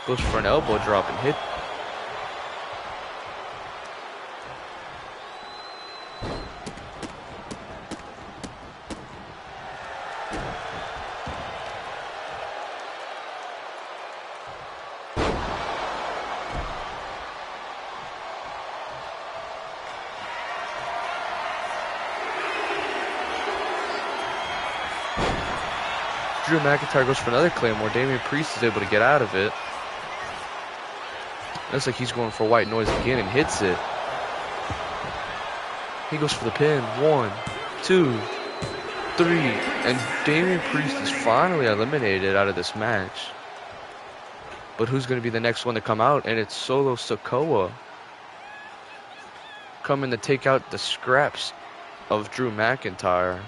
Goes for an elbow drop and hit. Drew McIntyre goes for another Claymore. Damian Priest is able to get out of it. Looks like he's going for white noise again and hits it. He goes for the pin. 1, 2, 3. And Damian Priest is finally eliminated out of this match. But who's going to be the next one to come out? And it's Solo Sikoa coming to take out the scraps of Drew McIntyre.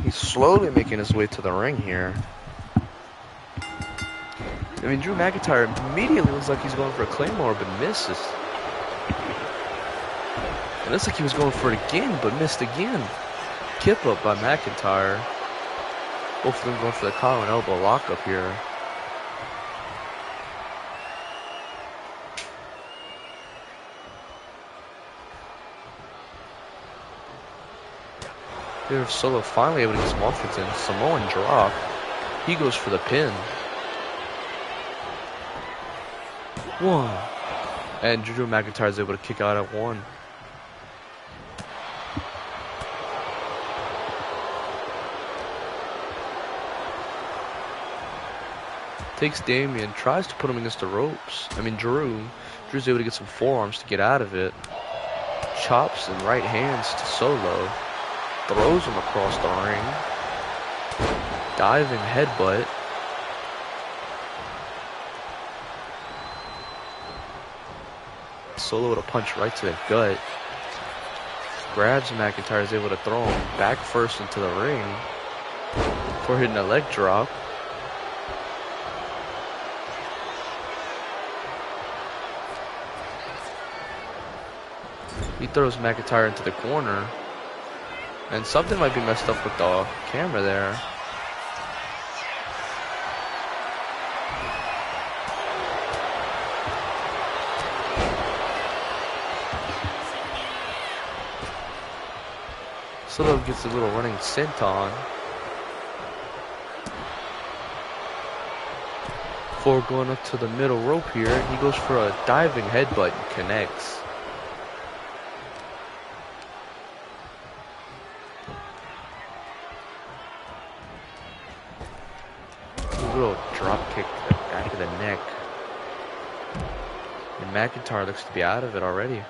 He's slowly making his way to the ring here. I mean, Drew McIntyre immediately looks like he's going for a Claymore, but misses. It looks like he was going for it again, but missed again. Kip up by McIntyre. Both of them going for the collar and elbow lock up here. Here, Solo finally able to get some offense in. Samoan drop. He goes for the pin. 1. And Drew McIntyre is able to kick out at 1. Takes Damian, tries to put him against the ropes. I mean, Drew's able to get some forearms to get out of it. Chops and right hands to Solo. throws him across the ring. Diving headbutt. Solo with a punch right to the gut. Grabs McIntyre, is able to throw him back first into the ring before hitting a leg drop. He throws McIntyre into the corner. And something might be messed up with the camera there. Solo gets a little running senton. Before going up to the middle rope here, he goes for a diving headbutt and connects. A little drop kick to the back of the neck. And McIntyre looks to be out of it already.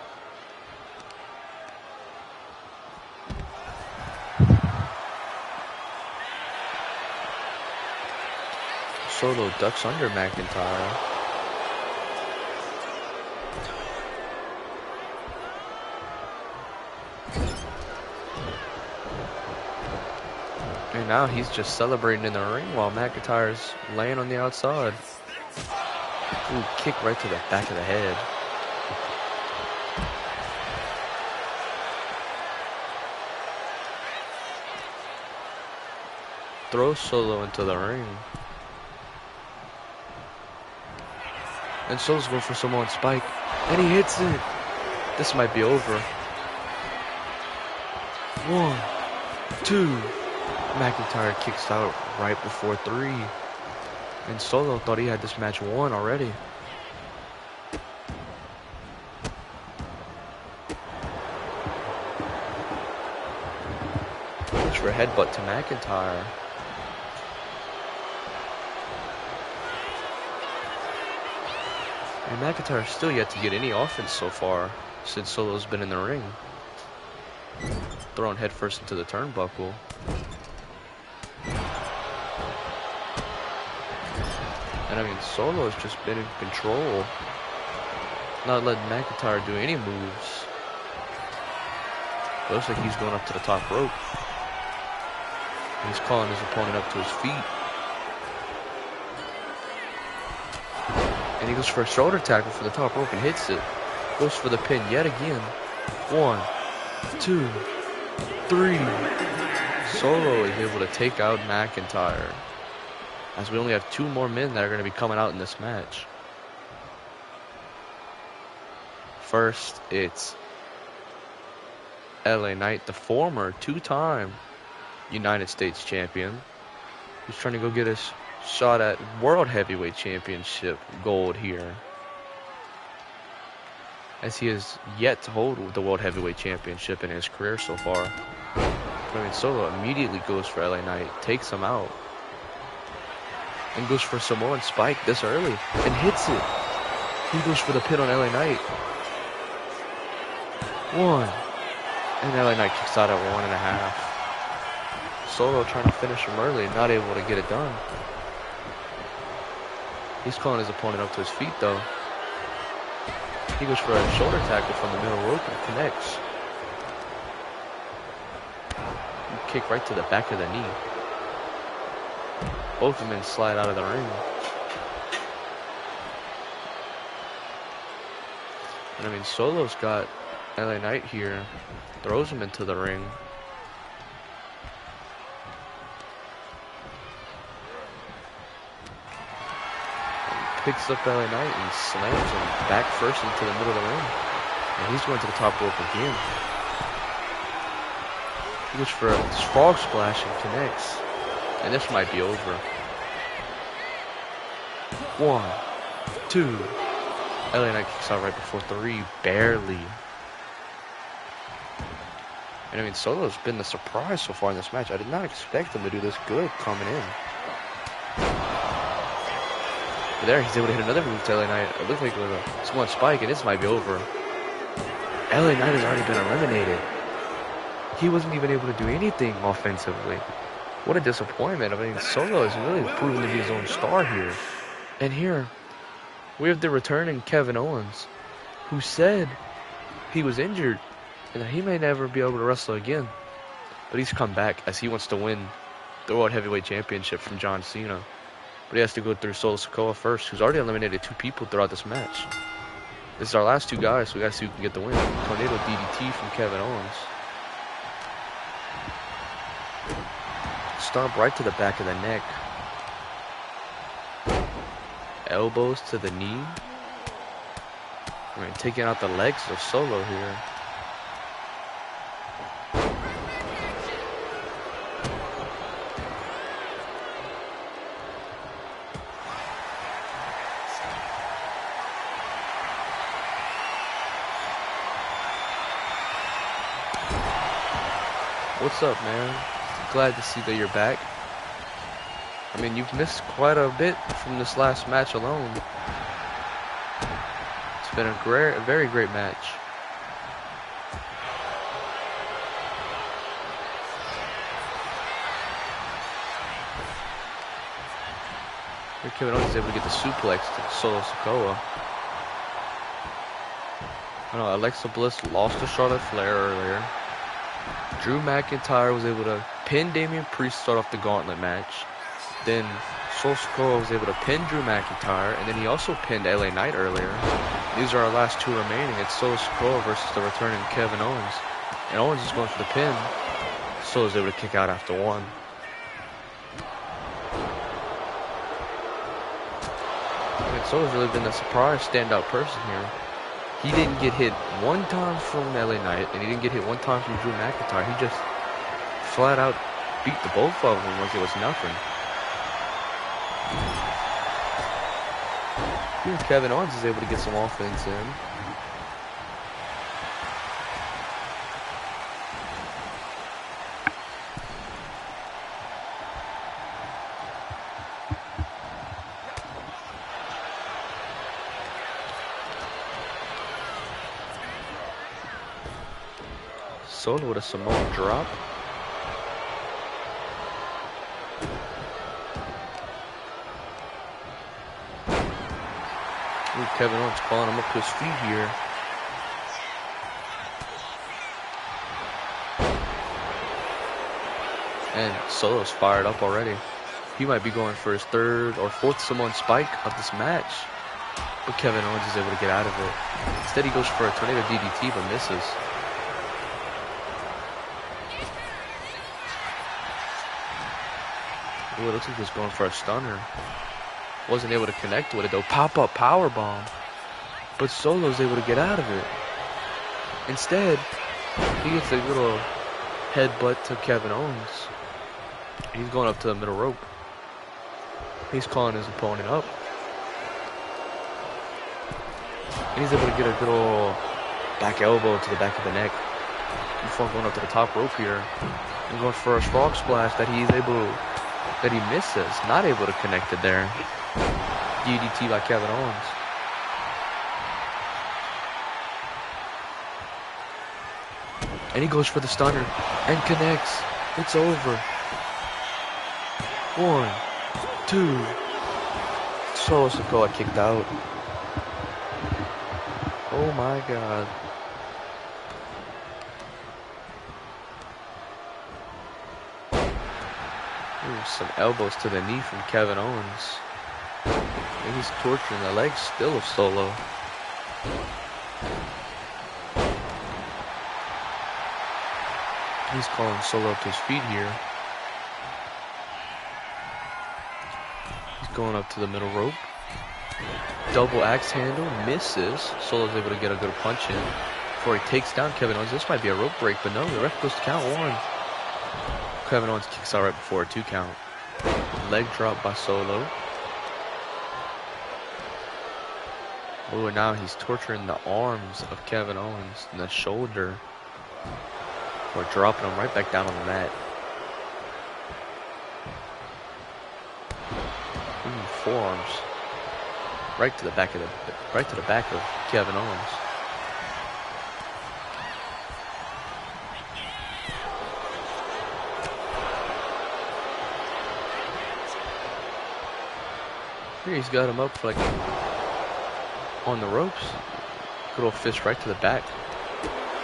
Solo ducks under McIntyre. And now he's just celebrating in the ring while McIntyre's laying on the outside. Ooh, kick right to the back of the head. Throws Solo into the ring. And Solo's going for Samoan Spike. And he hits it. This might be over. 1, 2. McIntyre kicks out right before 3. And Solo thought he had this match won already. Looks for a headbutt to McIntyre. And McIntyre's still yet to get any offense so far since Solo's been in the ring. Thrown headfirst into the turnbuckle. And I mean, Solo's just been in control. Not letting McIntyre do any moves. Looks like he's going up to the top rope. He's calling his opponent up to his feet. And he goes for a shoulder tackle for the top rope and hits it. Goes for the pin yet again. 1, 2, 3. Solo is able to take out McIntyre. As we only have 2 more men that are going to be coming out in this match. First, it's LA Knight, the former 2-time United States champion. He's trying to go get his shot at World Heavyweight Championship gold here, as he has yet to hold the World Heavyweight Championship in his career so far. I mean, Solo immediately goes for LA Knight, takes him out, and goes for Samoan Spike this early, and hits it. He goes for the pin on LA Knight. 1. And LA Knight kicks out at 1.5. Solo trying to finish him early, not able to get it done. He's calling his opponent up to his feet, though. He goes for a shoulder tackle from the middle rope and connects. Kick right to the back of the knee. Both of them slide out of the ring. And I mean, Solo's got LA Knight here. Throws him into the ring. Picks up LA Knight and slams him back first into the middle of the ring. And he's going to the top rope again. He goes for a frog splash and connects. And this might be over. 1, 2. LA Knight kicks out right before 3, barely. And I mean, Solo's been the surprise so far in this match. I did not expect him to do this good coming in. But there, he's able to hit another move to LA Knight. It looked like it was a Samoan Spike, and this might be over. LA Knight has already been eliminated. he wasn't even able to do anything offensively. What a disappointment. I mean, Solo is really proven to be his own star here. And here, we have the returning Kevin Owens, who said he was injured and that he may never be able to wrestle again. But he's come back as he wants to win the World Heavyweight Championship from John Cena. But he has to go through Solo Sikoa first, who's already eliminated 2 people throughout this match. This is our last 2 guys, so we gotta see who can get the win. Tornado DDT from Kevin Owens. Stomp right to the back of the neck. Elbows to the knee. I mean, taking out the legs of Solo here. What's up, man? Glad to see that you're back. I mean, you've missed quite a bit from this last match alone. It's been a very great match. Here Kevin Owens is able to get the suplex to Solo Sikoa. I know Alexa Bliss lost to Charlotte Flair earlier. Drew McIntyre was able to pin Damian Priest to start off the gauntlet match. Then Solo Sikoa was able to pin Drew McIntyre, and then he also pinned LA Knight earlier. These are our last 2 remaining. It's Solo Sikoa versus the returning Kevin Owens. And Owens is going for the pin. Solo's able to kick out after 1. I mean, Solo's really been the surprise standout person here. He didn't get hit 1 time from LA Knight, and he didn't get hit 1 time from Drew McIntyre. He just flat out beat the both of them like it was nothing. Here Kevin Owens is able to get some offense in. Solo with a Samoan drop. Ooh, Kevin Owens calling him up to his feet here. And Solo's fired up already. He might be going for his 3rd or 4th Samoan spike of this match. But Kevin Owens is able to get out of it. Instead he goes for a tornado DDT but misses. Ooh, it looks like he's going for a stunner. Wasn't able to connect with it though. Pop-up powerbomb. But Solo's able to get out of it. Instead, he gets a little headbutt to Kevin Owens. He's going up to the middle rope. He's calling his opponent up. And he's able to get a good old back elbow to the back of the neck before going up to the top rope here. And going for a frog splash that he misses. Not able to connect it there. DDT by Kevin Owens. And he goes for the stunner and connects. It's over. 1, 2. Solo Sikoa kicked out. Oh my god. Ooh, some elbows to the knee from Kevin Owens. And he's torturing the legs still of Solo. He's calling Solo up to his feet here. He's going up to the middle rope. Double axe handle, misses. Solo's able to get a good punch in before he takes down Kevin Owens. This might be a rope break, but no, the ref goes to count 1. Kevin Owens kicks out right before a 2 count. Leg drop by Solo. Oh, and now he's torturing the arms of Kevin Owens and the shoulder. We're dropping him right back down on the mat. Ooh, forearms. Right to the back of Kevin Owens. Here he's got him up for like on the ropes. Good old fist right to the back.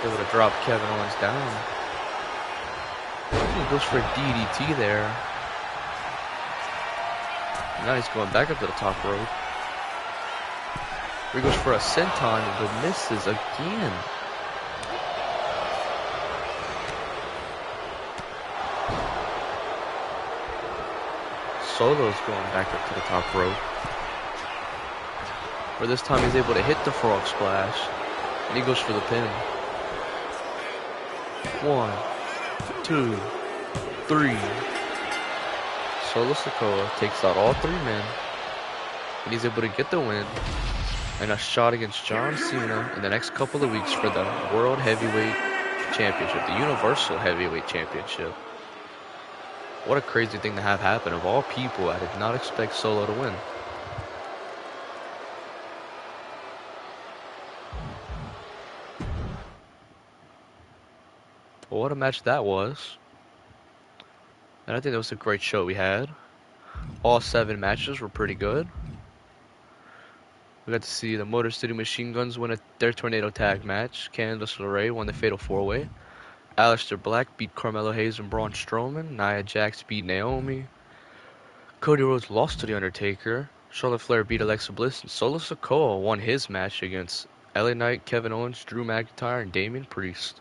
Able to drop Kevin Owens down. He goes for a DDT there. Now he's going back up to the top rope. He goes for a senton but misses again. Solo's going back up to the top rope. Where this time he's able to hit the frog splash. And he goes for the pin. 1, 2, 3. Solo Sikoa takes out all 3 men. And he's able to get the win. And a shot against John Cena in the next couple of weeks for the World Heavyweight Championship. The Universal Heavyweight Championship. What a crazy thing to have happen. Of all people, I did not expect Solo to win. Well, what a match that was. And I think that was a great show we had. All 7 matches were pretty good. We got to see the Motor City Machine Guns win their Tornado Tag match. Candice LeRae won the Fatal 4-Way. Aleister Black beat Carmelo Hayes and Braun Strowman. Nia Jax beat Naomi. Cody Rhodes lost to The Undertaker. Charlotte Flair beat Alexa Bliss. And Solo Sikoa won his match against LA Knight, Kevin Owens, Drew McIntyre, and Damian Priest.